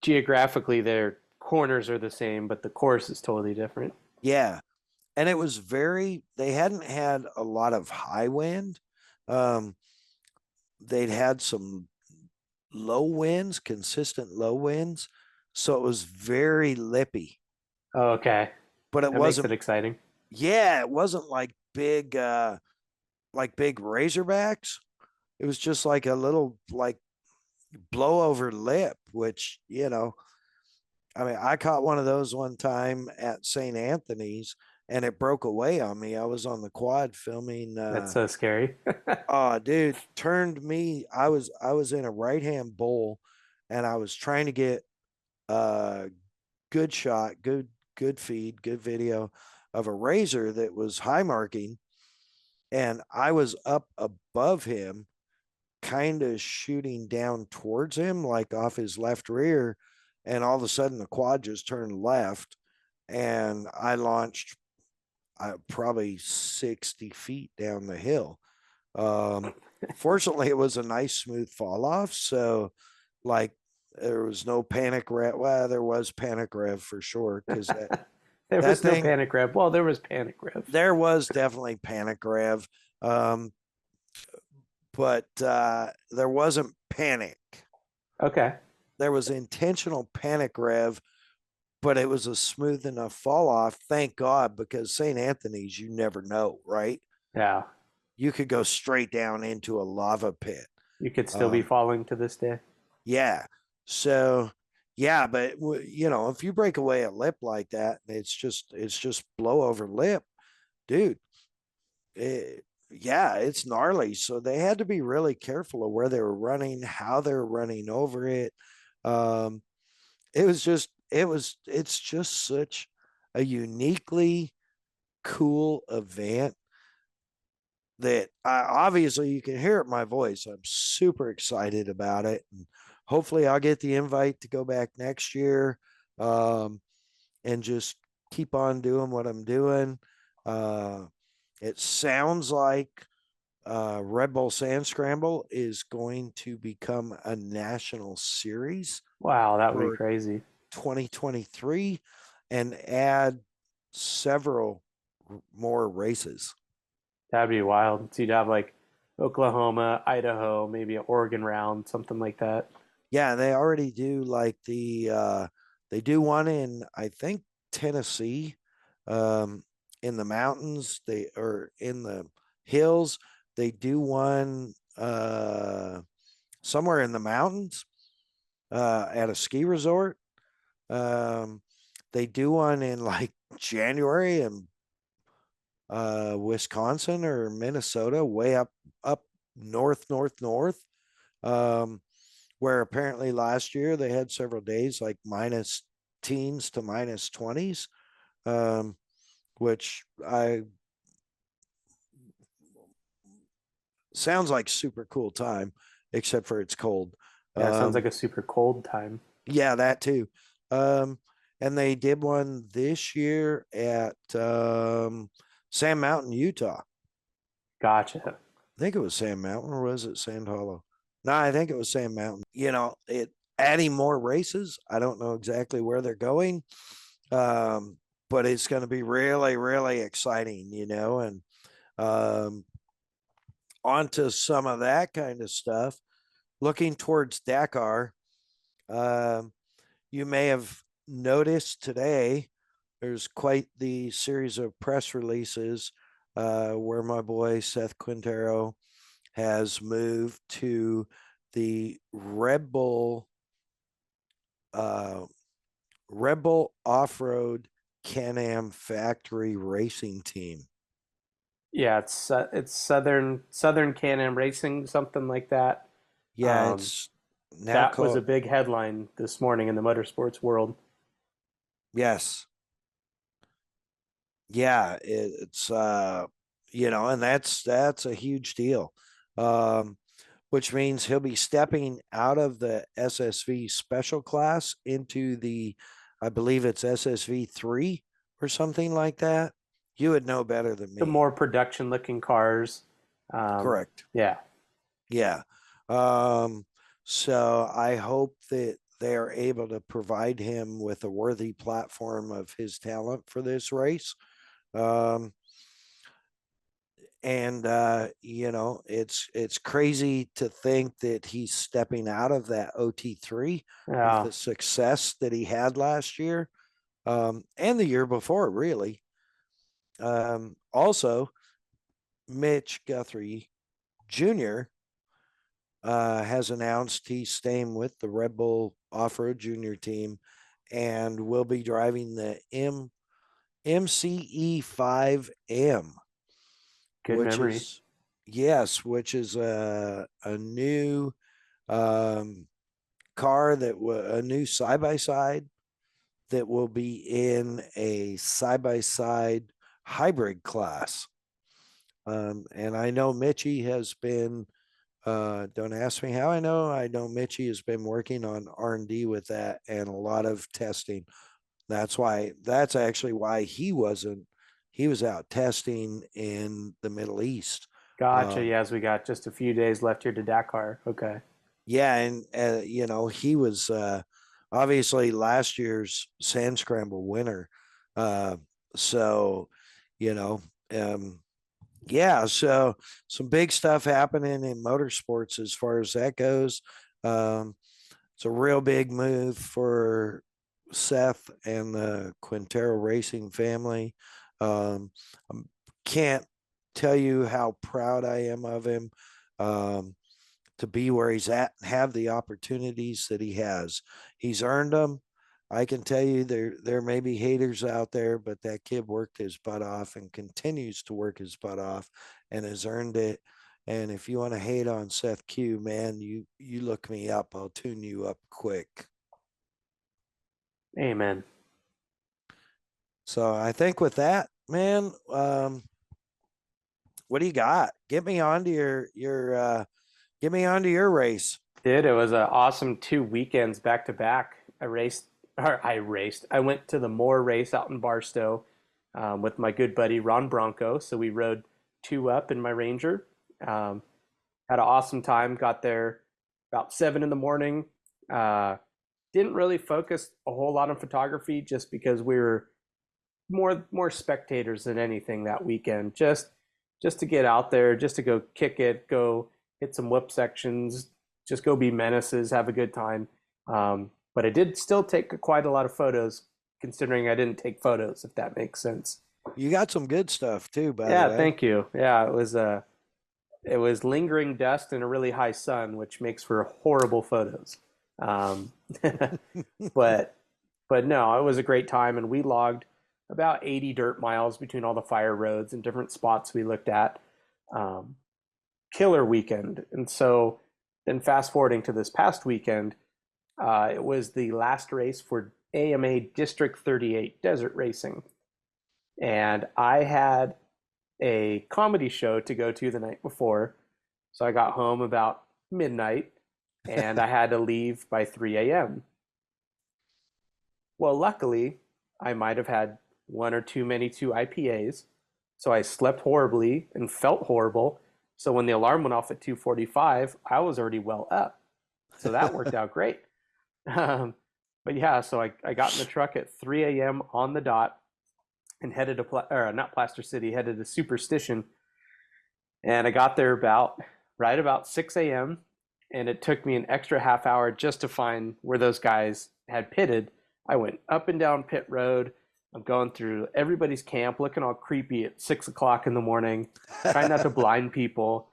[SPEAKER 2] geographically their corners are the same, but the course is totally different.
[SPEAKER 1] Yeah. And it was they hadn't had a lot of high wind. Um, they'd had some low winds, consistent low winds. So it was very lippy,
[SPEAKER 2] Oh, okay.
[SPEAKER 1] but it
[SPEAKER 2] That makes
[SPEAKER 1] wasn't,
[SPEAKER 2] it exciting.
[SPEAKER 1] yeah, it wasn't like big razorbacks. It was just like a little like blow over lip, which, I mean, I caught one of those one time at St. Anthony's and it broke away on me. I was on the quad filming.
[SPEAKER 2] That's so scary.
[SPEAKER 1] Oh, dude, turned me. I was in a right hand bowl, and I was trying to get a good shot, good feed, good video of a razor that was high marking, and I was up above him, kind of shooting down towards him, like off his left rear, and all of a sudden the quad just turned left, and I launched probably 60 feet down the hill. Fortunately, it was a nice smooth fall off, so like there was no panic rev. Well, there was panic rev for sure because
[SPEAKER 2] There
[SPEAKER 1] that
[SPEAKER 2] was no
[SPEAKER 1] thing
[SPEAKER 2] panic rev. Well, there was panic rev.
[SPEAKER 1] there was definitely panic rev, but there wasn't panic.
[SPEAKER 2] Okay.
[SPEAKER 1] There was intentional panic rev, but it was a smooth enough fall off. Thank God, because St. Anthony's, you never know, right?
[SPEAKER 2] Yeah.
[SPEAKER 1] You could go straight down into a lava pit.
[SPEAKER 2] You could still be falling to this day.
[SPEAKER 1] Yeah. So, yeah, but if you break away a lip like that, it's just blow over lip, dude. Yeah, it's gnarly. So they had to be really careful of where they were running, how they were running over it. Um, it's just such a uniquely cool event that obviously you can hear it in my voice. I'm super excited about it. And hopefully I'll get the invite to go back next year, and just keep on doing what I'm doing. It sounds like Red Bull Sand Scramble is going to become a national series
[SPEAKER 2] Wow, that would be
[SPEAKER 1] for
[SPEAKER 2] crazy.
[SPEAKER 1] 2023 and add several more races.
[SPEAKER 2] That'd be wild. So you'd have like Oklahoma, Idaho, maybe an Oregon round, something like that.
[SPEAKER 1] Yeah, they already do like they do one in, I think, Tennessee, in the mountains, they or in the hills. They do one somewhere in the mountains, at a ski resort. Um, they do one in like January in Wisconsin or Minnesota, way up north. Um, where apparently last year they had several days like minus teens to minus 20s, which I sounds like super cool time, except for it's cold.
[SPEAKER 2] Yeah, it sounds
[SPEAKER 1] Um,
[SPEAKER 2] like a super cold time.
[SPEAKER 1] yeah, that too. Um, and they did one this year at Sand Mountain, Utah.
[SPEAKER 2] Gotcha.
[SPEAKER 1] I think it was Sand Mountain, or was it Sand Hollow? No, I think it was Sand Mountain. It adding more races. I don't know exactly where they're going, but it's going to be really, really exciting. And onto some of that kind of stuff. Looking towards Dakar, you may have noticed today there's quite the series of press releases where my boy Seth Quintero has moved to the Red Bull Off-Road Can-Am Factory Racing Team.
[SPEAKER 2] Yeah, it's Southern Can-Am Racing, something like that.
[SPEAKER 1] Yeah,
[SPEAKER 2] Um,
[SPEAKER 1] it's now
[SPEAKER 2] that was a
[SPEAKER 1] called.
[SPEAKER 2] big headline this morning in the motorsports world.
[SPEAKER 1] Yes. Yeah, it's and that's a huge deal. Um, which means he'll be stepping out of the SSV special class into the, I believe it's SSV 3 or something like that. You would know better than
[SPEAKER 2] The
[SPEAKER 1] me.
[SPEAKER 2] more production looking cars.
[SPEAKER 1] Correct.
[SPEAKER 2] Yeah.
[SPEAKER 1] Yeah. Um, so I hope that they're able to provide him with a worthy platform of his talent for this race. Um, and it's crazy to think that he's stepping out of that OT3 with
[SPEAKER 2] Yeah.
[SPEAKER 1] the success that he had last year, and the year before, really. Also, Mitch Guthrie Jr. Has announced he's staying with the Red Bull Off-Road Junior team and will be driving the MCE5M,
[SPEAKER 2] Good
[SPEAKER 1] which
[SPEAKER 2] memory.
[SPEAKER 1] which is a new car a new side by side that will be in a side by side hybrid class. And I know Mitchie has been. Don't ask me how I know. I know Mitchie has been working on R&D with that and a lot of testing. That's actually why he wasn't. He was out testing in the Middle East.
[SPEAKER 2] Gotcha. Yes, we got just a few days left here to Dakar. Okay.
[SPEAKER 1] Yeah, and he was obviously last year's Sand Scramble winner. So, you know, um, yeah, so some big stuff happening in motorsports as far as that goes. It's a real big move for Seth and the Quintero Racing family. I can't tell you how proud I am of him. To be where he's at and have the opportunities that he has. He's earned them. I can tell you there may be haters out there, but that kid worked his butt off and continues to work his butt off and has earned it. And if you want to hate on Seth Q, man, you look me up. I'll tune you up quick.
[SPEAKER 2] Amen.
[SPEAKER 1] So I think with that, man, what do you got? Get me onto get me onto your race.
[SPEAKER 2] It was an awesome 2 weekends back to back. I went to the Moore race out in Barstow with my good buddy Ron Bronco. So we rode 2 up in my Ranger. Had an awesome time. Got there about 7 in the morning. Didn't really focus a whole lot on photography just because we were more spectators than anything that weekend. Just to get out there, just to go kick it, go hit some whip sections, just go be menaces, have a good time. But I did still take quite a lot of photos, considering I didn't take photos, if that makes sense.
[SPEAKER 1] You got some good stuff too, by the way.
[SPEAKER 2] Thank you. Yeah, it was lingering dust and a really high sun, which makes for horrible photos. But no, it was a great time, and we logged about 80 dirt miles between all the fire roads and different spots we looked at. Killer weekend. And so then fast forwarding to this past weekend, it was the last race for AMA District 38 desert racing. And I had a comedy show to go to the night before. So I got home about midnight and I had to leave by 3 a.m. Well, luckily, I might have had one or two many 2 IPAs. So I slept horribly and felt horrible. So when the alarm went off at 2:45, I was already well up. So that worked out great. But yeah, so I got in the truck at 3 a.m. on the dot and headed to, not Plaster City, headed to Superstition. And I got there right about 6 a.m. And it took me an extra half hour just to find where those guys had pitted. I went up and down pit road. I'm going through everybody's camp, looking all creepy at 6 o'clock in the morning, trying not to blind people.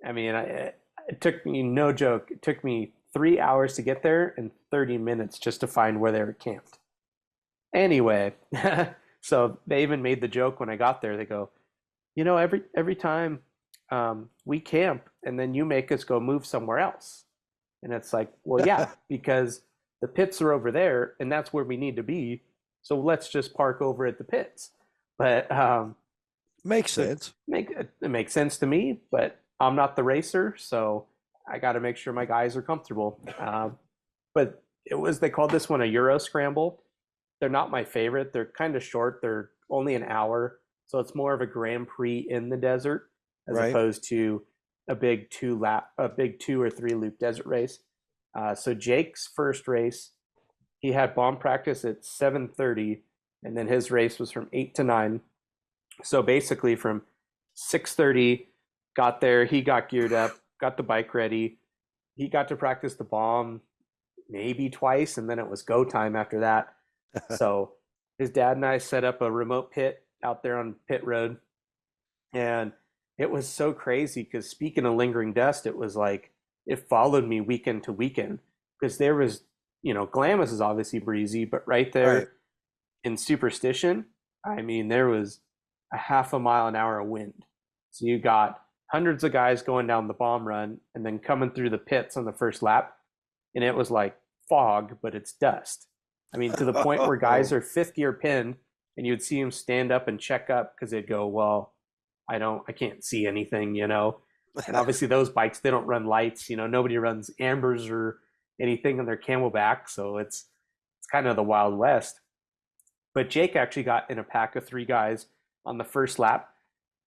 [SPEAKER 2] I mean, it took me, no joke, it took me 3 hours to get there and 30 minutes just to find where they were camped. Anyway, so they even made the joke when I got there. They go, every time we camp and then you make us go move somewhere else. And it's like, well, yeah, because the pits are over there and that's where we need to be. So let's just park over at the pits. But
[SPEAKER 1] Makes
[SPEAKER 2] So
[SPEAKER 1] sense.
[SPEAKER 2] it makes sense to me, but I'm not the racer, so I got to make sure my guys are comfortable. But they called this one a Euro Scramble. They're not my favorite. They're kind of short. They're only an hour, so it's more of a Grand Prix in the desert as
[SPEAKER 1] Right.
[SPEAKER 2] opposed to a big 2 or 3 loop desert race. So Jake's first race, he had bomb practice at 7:30, and then his race was from 8 to 9. So basically, from 6:30, got there, he got geared up, got the bike ready. He got to practice the bomb maybe twice, and then it was go time after that. So his dad and I set up a remote pit out there on pit road, and it was so crazy because speaking of lingering dust, it was like it followed me weekend to weekend because there was, Glamis is obviously breezy, but right there
[SPEAKER 1] Right.
[SPEAKER 2] in Superstition, I mean, there was a half a mile an hour of wind. So you got hundreds of guys going down the bomb run and then coming through the pits on the first lap, and it was like fog, but it's dust. I mean, to the point where guys are fifth gear pinned, and you would see them stand up and check up because they'd go, "Well, I can't see anything," And obviously, those bikes they don't run lights. Nobody runs ambers or anything on their Camelback, so it's kind of the Wild West. But Jake actually got in a pack of 3 guys on the first lap,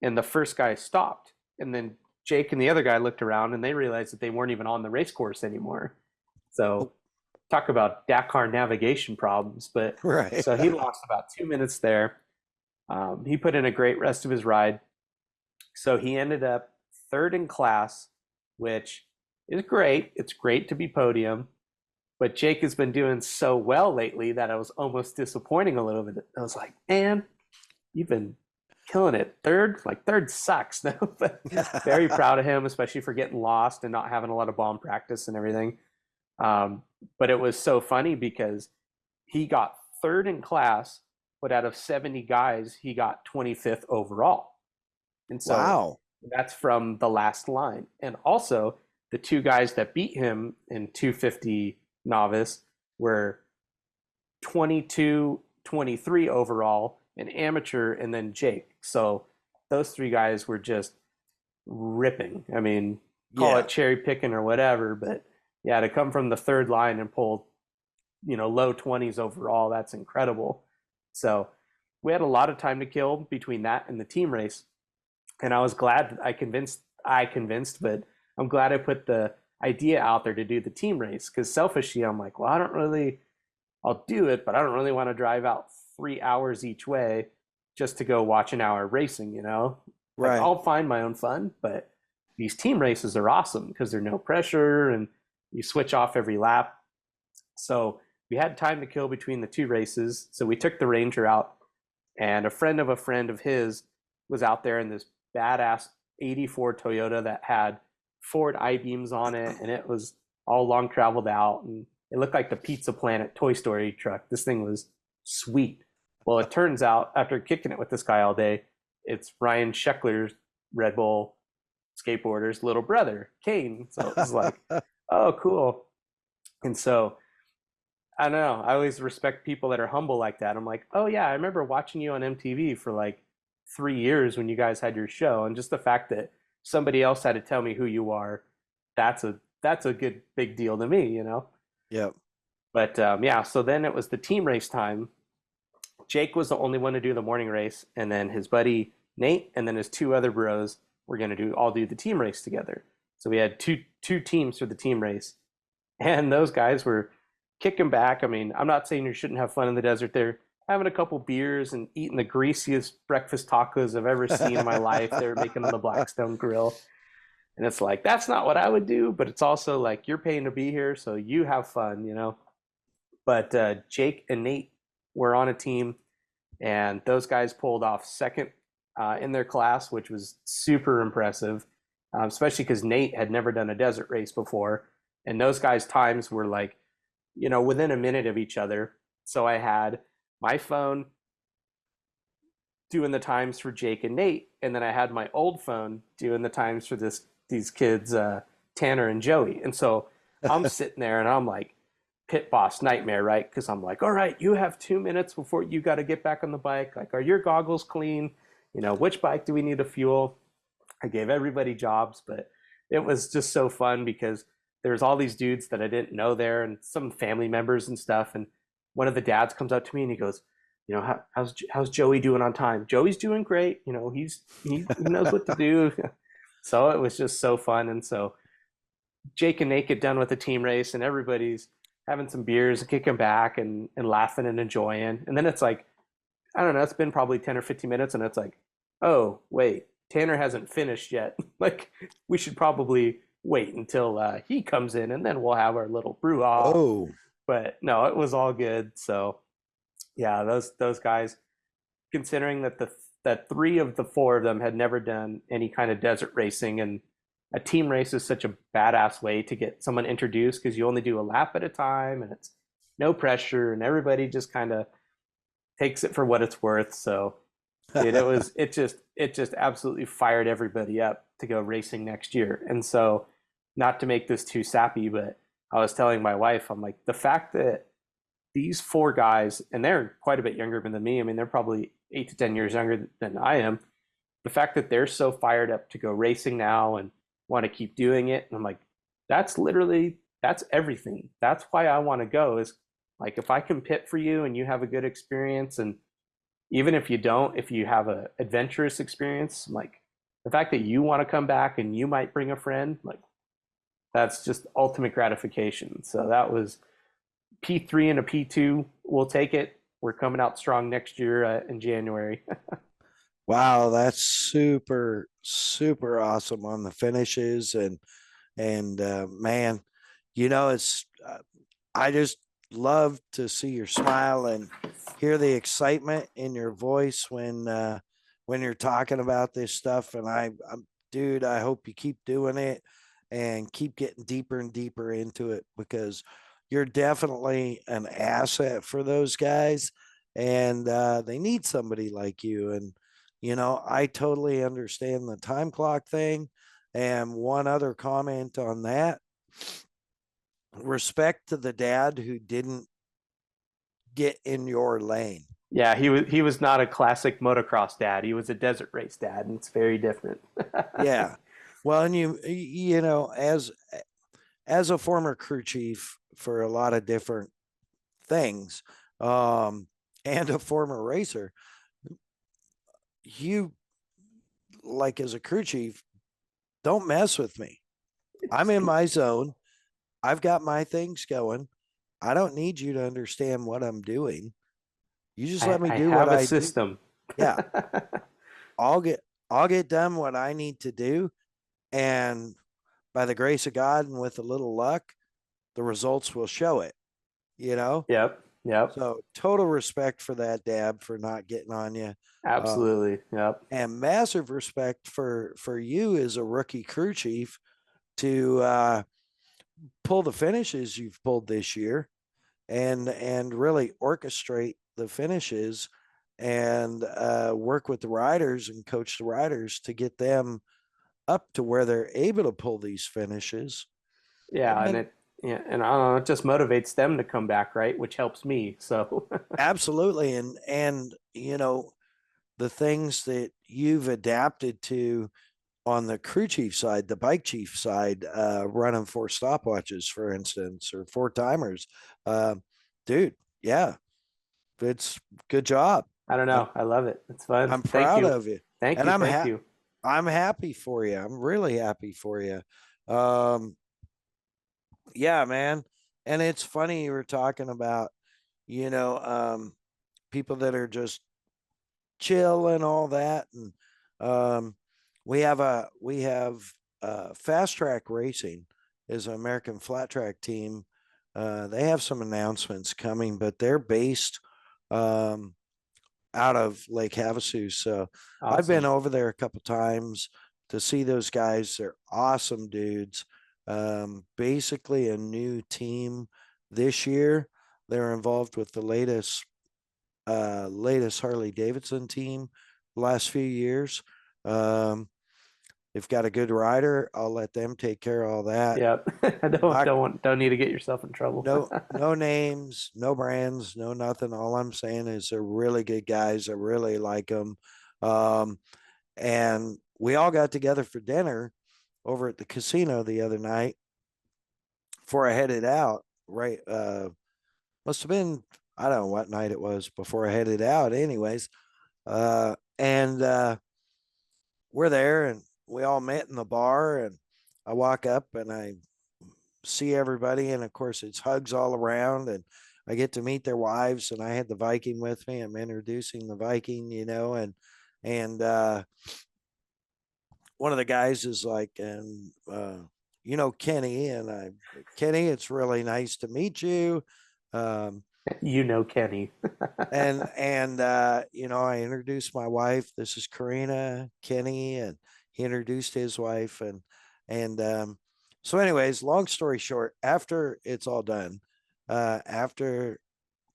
[SPEAKER 2] and the first guy stopped, and then Jake and the other guy looked around and they realized that they weren't even on the race course anymore. So talk about Dakar navigation problems. But
[SPEAKER 1] Right.
[SPEAKER 2] so he lost about 2 minutes there. He put in a great rest of his ride. So he ended up third in class, which is great. It's great to be podium. But Jake has been doing so well lately that I was almost disappointing a little bit. I was like, man, you've been killing it. Third sucks. No, but very proud of him, especially for getting lost and not having a lot of bomb practice and everything. But it was so funny because he got third in class, but out of 70 guys, he got 25th overall. And so
[SPEAKER 1] Wow.
[SPEAKER 2] that's from the last line. And also, the 2 guys that beat him in 250 novice were 22, 23 overall, an amateur, and then Jake. So those 3 guys were just ripping. I mean, call it cherry picking or whatever, but yeah, to come from the third line and pull, low 20s overall, that's incredible. So we had a lot of time to kill between that and the team race. And I was glad I convinced, but I'm glad I put the idea out there to do the team race because selfishly, I'm like, well, I'll do it, but I don't really want to drive out 3 hours each way just to go watch an hour racing,
[SPEAKER 1] Right.
[SPEAKER 2] Like, I'll find my own fun, but these team races are awesome because there's no pressure and you switch off every lap. So we had time to kill between the 2 races. So we took the Ranger out, and a friend of his was out there in this badass 84 Toyota that had Ford I-beams on it, and it was all long traveled out, and it looked like the Pizza Planet Toy Story truck. This thing was sweet. Well, it turns out after kicking it with this guy all day, it's Ryan Sheckler's Red Bull skateboarder's little brother, Kane. So it was like, oh, cool. And so I don't know. I always respect people that are humble like that. I'm like, oh yeah, I remember watching you on MTV for like 3 years when you guys had your show, and just the fact that somebody else had to tell me who you are, that's a good big deal to me,
[SPEAKER 1] Yep.
[SPEAKER 2] But yeah, so then it was the team race time. Jake was the only one to do the morning race, and then his buddy Nate and then his 2 other bros were going to all do the team race together. So we had two teams for the team race, and those guys were kicking back. I mean, I'm not saying you shouldn't have fun in the desert. They're having a couple beers and eating the greasiest breakfast tacos I've ever seen in my life. They were making on the Blackstone Grill. And it's like, that's not what I would do, but it's also like, you're paying to be here, so you have fun, But Jake and Nate were on a team, and those guys pulled off second in their class, which was super impressive, especially because Nate had never done a desert race before. And those guys' times were like, within a minute of each other. So I had my phone doing the times for Jake and Nate, and then I had my old phone doing the times for these kids, Tanner and Joey. And so I'm sitting there and I'm like, pit boss nightmare, right? Because I'm like, all right, you have 2 minutes before you got to get back on the bike. Like, are your goggles clean? which bike do we need to fuel? I gave everybody jobs, but it was just so fun because there's all these dudes that I didn't know there and some family members and stuff. And one of the dads comes up to me and he goes, how's Joey doing on time? Joey's doing great. He knows what to do. So it was just so fun. And so Jake and Nate get done with the team race and everybody's having some beers and kicking back and laughing and enjoying. And then it's like, I don't know, it's been probably 10 or 15 minutes and it's like, oh, wait, Tanner hasn't finished yet. Like, we should probably wait until he comes in and then we'll have our little brouhaha.
[SPEAKER 1] Oh,
[SPEAKER 2] But no, it was all good. So yeah, those guys, considering that 3 of the 4 of them had never done any kind of desert racing, and a team race is such a badass way to get someone introduced because you only do a lap at a time and it's no pressure and everybody just kind of takes it for what it's worth. So dude, it just absolutely fired everybody up to go racing next year. And so, not to make this too sappy, but I was telling my wife, I'm like, the fact that these 4 guys, and they're quite a bit younger than me, I mean, they're probably 8 to 10 years younger than I am, the fact that they're so fired up to go racing now and want to keep doing it, and I'm like, that's everything. That's why I want to go, is like, if I can pit for you and you have a good experience, and even if you don't, if you have a adventurous experience, like the fact that you want to come back and you might bring a friend, like that's just ultimate gratification. So that was P3 and a P2. We'll take it. We're coming out strong next year in January.
[SPEAKER 1] wow, that's super, super awesome on the finishes. And man, it's I just love to see your smile and hear the excitement in your voice when you're talking about this stuff. And dude, I hope you keep doing it and keep getting deeper and deeper into it, because you're definitely an asset for those guys, and they need somebody like you. And I totally understand the time clock thing. And one other comment on that: respect to the dad who didn't get in your lane.
[SPEAKER 2] Yeah, he was not a classic motocross dad. He was a desert race dad, and it's very different.
[SPEAKER 1] Yeah. Well, and as a former crew chief for a lot of different things, and a former racer, you, like, as a crew chief, don't mess with me. I'm in my zone. I've got my things going. I don't need you to understand what I'm doing. You just let me do what I do.
[SPEAKER 2] I have a system.
[SPEAKER 1] Yeah. I'll get done what I need to do. And by the grace of God and with a little luck, the results will show it,
[SPEAKER 2] Yep.
[SPEAKER 1] So total respect for that, Dab, for not getting on you.
[SPEAKER 2] Absolutely. Yep.
[SPEAKER 1] And massive respect for you as a rookie crew chief to pull the finishes you've pulled this year and really orchestrate the finishes and work with the riders and coach the riders to get them up to where they're able to pull these finishes.
[SPEAKER 2] Yeah, and I don't know, it just motivates them to come back, right? Which helps me. So
[SPEAKER 1] absolutely. And the things that you've adapted to on the crew chief side, the bike chief side, running 4 stopwatches, for instance, or 4 timers, dude, yeah, it's good job.
[SPEAKER 2] I don't know. I love it. It's fun.
[SPEAKER 1] I'm proud of you.
[SPEAKER 2] Thank you. Thank you.
[SPEAKER 1] I'm happy for you. I'm really happy for you. Yeah, man. And it's funny you were talking about, people that are just chill and all that. And we have Fast Track Racing is an American flat track team. They have some announcements coming, but they're based out of Lake Havasu. So awesome. I've been over there a couple times to see those guys. They're awesome dudes. Basically a new team this year. They're involved with the latest Harley Davidson team the last few years. They've got a good rider. I'll let them take care of all that.
[SPEAKER 2] Yep. Don't need to get yourself in trouble.
[SPEAKER 1] No names, no brands, no nothing. All I'm saying is they're really good guys. I really like them. And we all got together for dinner over at the casino the other night before I headed out. Right. Must have been, I don't know what night it was before I headed out, anyways. And we're there and we all met in the bar. And I walk up and I see everybody. And of course, it's hugs all around. And I get to meet their wives. And I had the Viking with me. I'm introducing the Viking, and one of the guys is like, and Kenny, and Kenny, it's really nice to meet you.
[SPEAKER 2] Kenny.
[SPEAKER 1] and I introduced my wife. This is Karina, Kenny, and he introduced his wife, and so anyways, long story short, after it's all done, after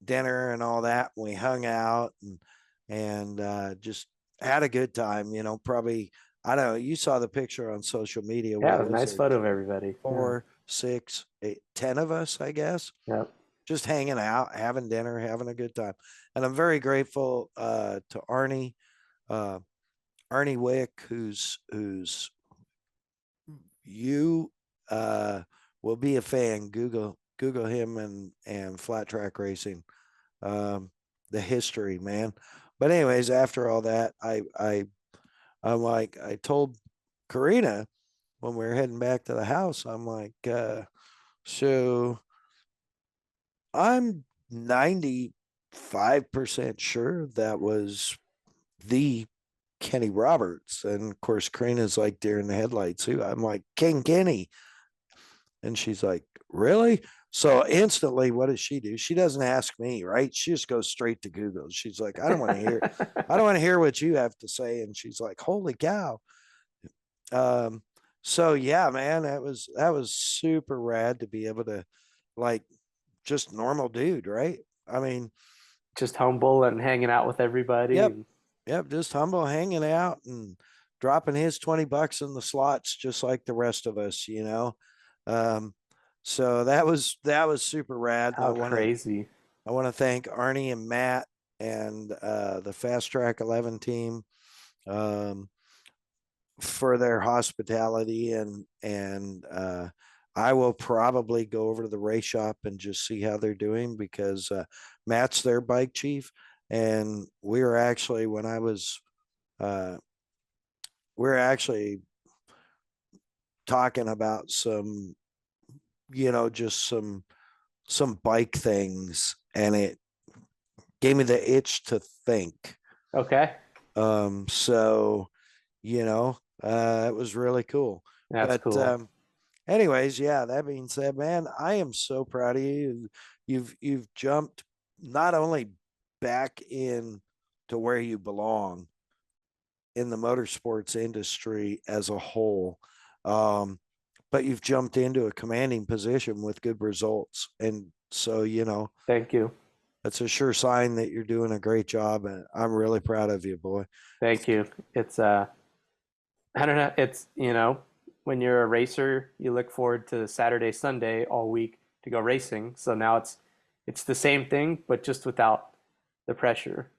[SPEAKER 1] dinner and all that, we hung out and just had a good time. Probably, I don't know. You saw the picture on social media.
[SPEAKER 2] Yeah, nice photo of everybody.
[SPEAKER 1] 4, 6, 8, 10 of us, I guess.
[SPEAKER 2] Yeah.
[SPEAKER 1] Just hanging out, having dinner, having a good time. And I'm very grateful to Arnie Wick, who's you will be a fan. Google him and flat track racing. The history, man. But anyways, after all that, I'm like, I told Karina when we were heading back to the house, I'm like, so I'm 95% sure that was the Kenny Roberts. And of course, Karina's like deer in the headlights too. I'm like, King Kenny. And she's like, really? So instantly, what does she do? She doesn't ask me, right? She just goes straight to Google. She's like, I don't want to hear what you have to say. And she's like, holy cow. So yeah, man, that was super rad to be able to, like, just normal dude, right? I mean,
[SPEAKER 2] just humble and hanging out with everybody.
[SPEAKER 1] Yep, just humble, hanging out and dropping his $20 in the slots, just like the rest of us, So that was super rad.
[SPEAKER 2] How crazy!
[SPEAKER 1] I want to thank Arnie and Matt and the Fast Track 11 team for their hospitality, and I will probably go over to the race shop and just see how they're doing, because Matt's their bike chief. And we were actually, when I was, we're actually talking about some, just some bike things, and it gave me the itch to think.
[SPEAKER 2] Okay.
[SPEAKER 1] So, it was really cool.
[SPEAKER 2] That's cool.
[SPEAKER 1] Anyways, yeah, that being said, man, I am so proud of you. You've jumped not only back in to where you belong in the motorsports industry as a whole, but you've jumped into a commanding position with good results. And so,
[SPEAKER 2] thank you.
[SPEAKER 1] That's a sure sign that you're doing a great job, and I'm really proud of you, boy.
[SPEAKER 2] Thank you. It's I don't know. It's, when you're a racer, you look forward to Saturday, Sunday all week to go racing. So now it's the same thing, but just without the pressure,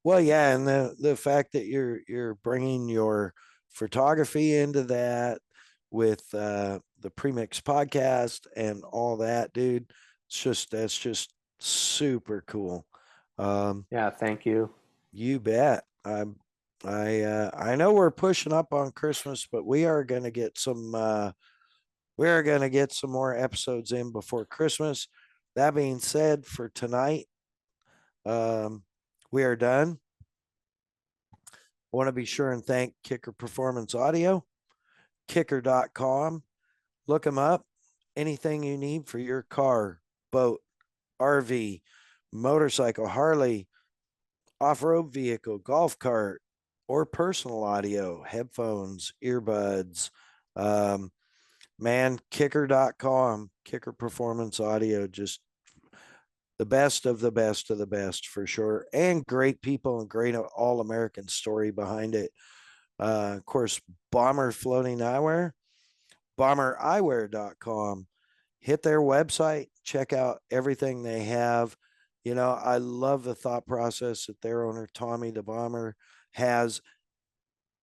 [SPEAKER 1] Well, yeah, and the fact that you're bringing your photography into that with the Premix podcast and all that, dude, that's just super cool.
[SPEAKER 2] Yeah, thank you.
[SPEAKER 1] You bet. I know we're pushing up on Christmas, but we are going to get some more episodes in before Christmas. That being said, for tonight, we are done. I want to be sure and thank Kicker Performance Audio, kicker.com. Look them up. Anything you need for your car, boat, RV, motorcycle, Harley, off-road vehicle, golf cart, or personal audio, headphones, earbuds. Man, kicker.com, Kicker Performance Audio, just the best of the best of the best for sure. And great people and great all-American story behind it. Of course, Bomber Floating Eyewear, bombereyewear.com. Hit their website, check out everything they have. You know, I love the thought process that their owner, Tommy the Bomber, has,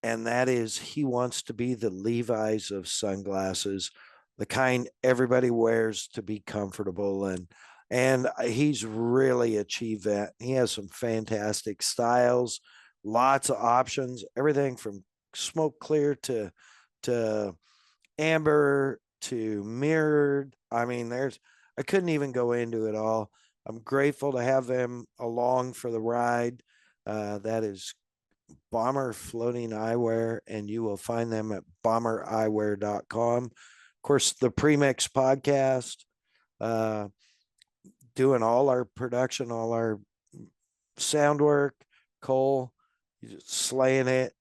[SPEAKER 1] and that is he wants to be the Levi's of sunglasses, the kind everybody wears to be comfortable. And he's really achieved that. He has some fantastic styles, lots of options, everything from smoke clear to amber to mirrored. I mean, I couldn't even go into it all. I'm grateful to have them along for the ride. That is Bomber Floating Eyewear, and you will find them at bombereyewear.com. Of course, the Premix podcast, uh, doing all our production, all our sound work. Cole, slaying it.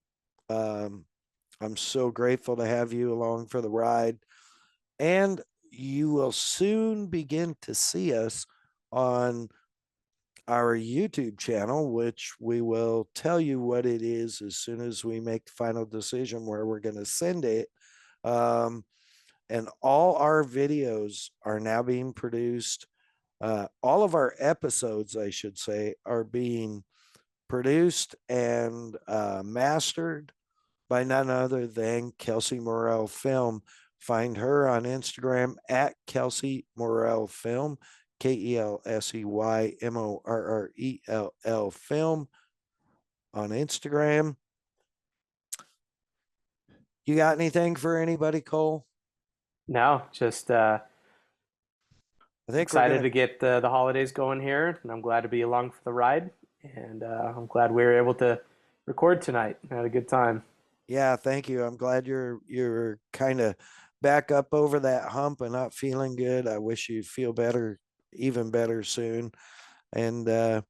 [SPEAKER 1] I'm so grateful to have you along for the ride. And you will soon begin to see us on our YouTube channel, which we will tell you what it is as soon as we make the final decision where we're going to send it. And all our videos are now being produced. All of our episodes, I should say, are being produced and mastered by none other than Kelsey Morrell Film. Find her on Instagram at Kelsey Morrell Film, KelseyMorrell Film on Instagram. You got anything for anybody, Cole?
[SPEAKER 2] No, just
[SPEAKER 1] I think
[SPEAKER 2] excited to get the holidays going here, and I'm glad to be along for the ride. And I'm glad we were able to record tonight. I had a good time.
[SPEAKER 1] Yeah, thank you. I'm glad you're kind of back up over that hump and not feeling good. I wish you feel better, even better soon. And I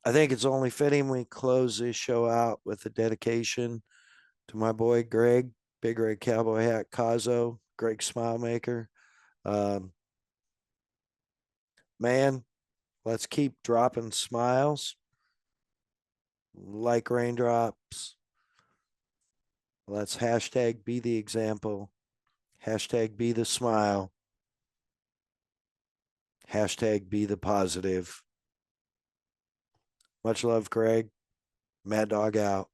[SPEAKER 1] think it's only fitting we close this show out with a dedication to my boy Greg, Big Red Cowboy Hat Cozzo, Greg SmileMaker. Man, let's keep dropping smiles like raindrops. Let's hashtag be the example. Hashtag be the smile. Hashtag be the positive. Much love, Greg. Mad Dog out.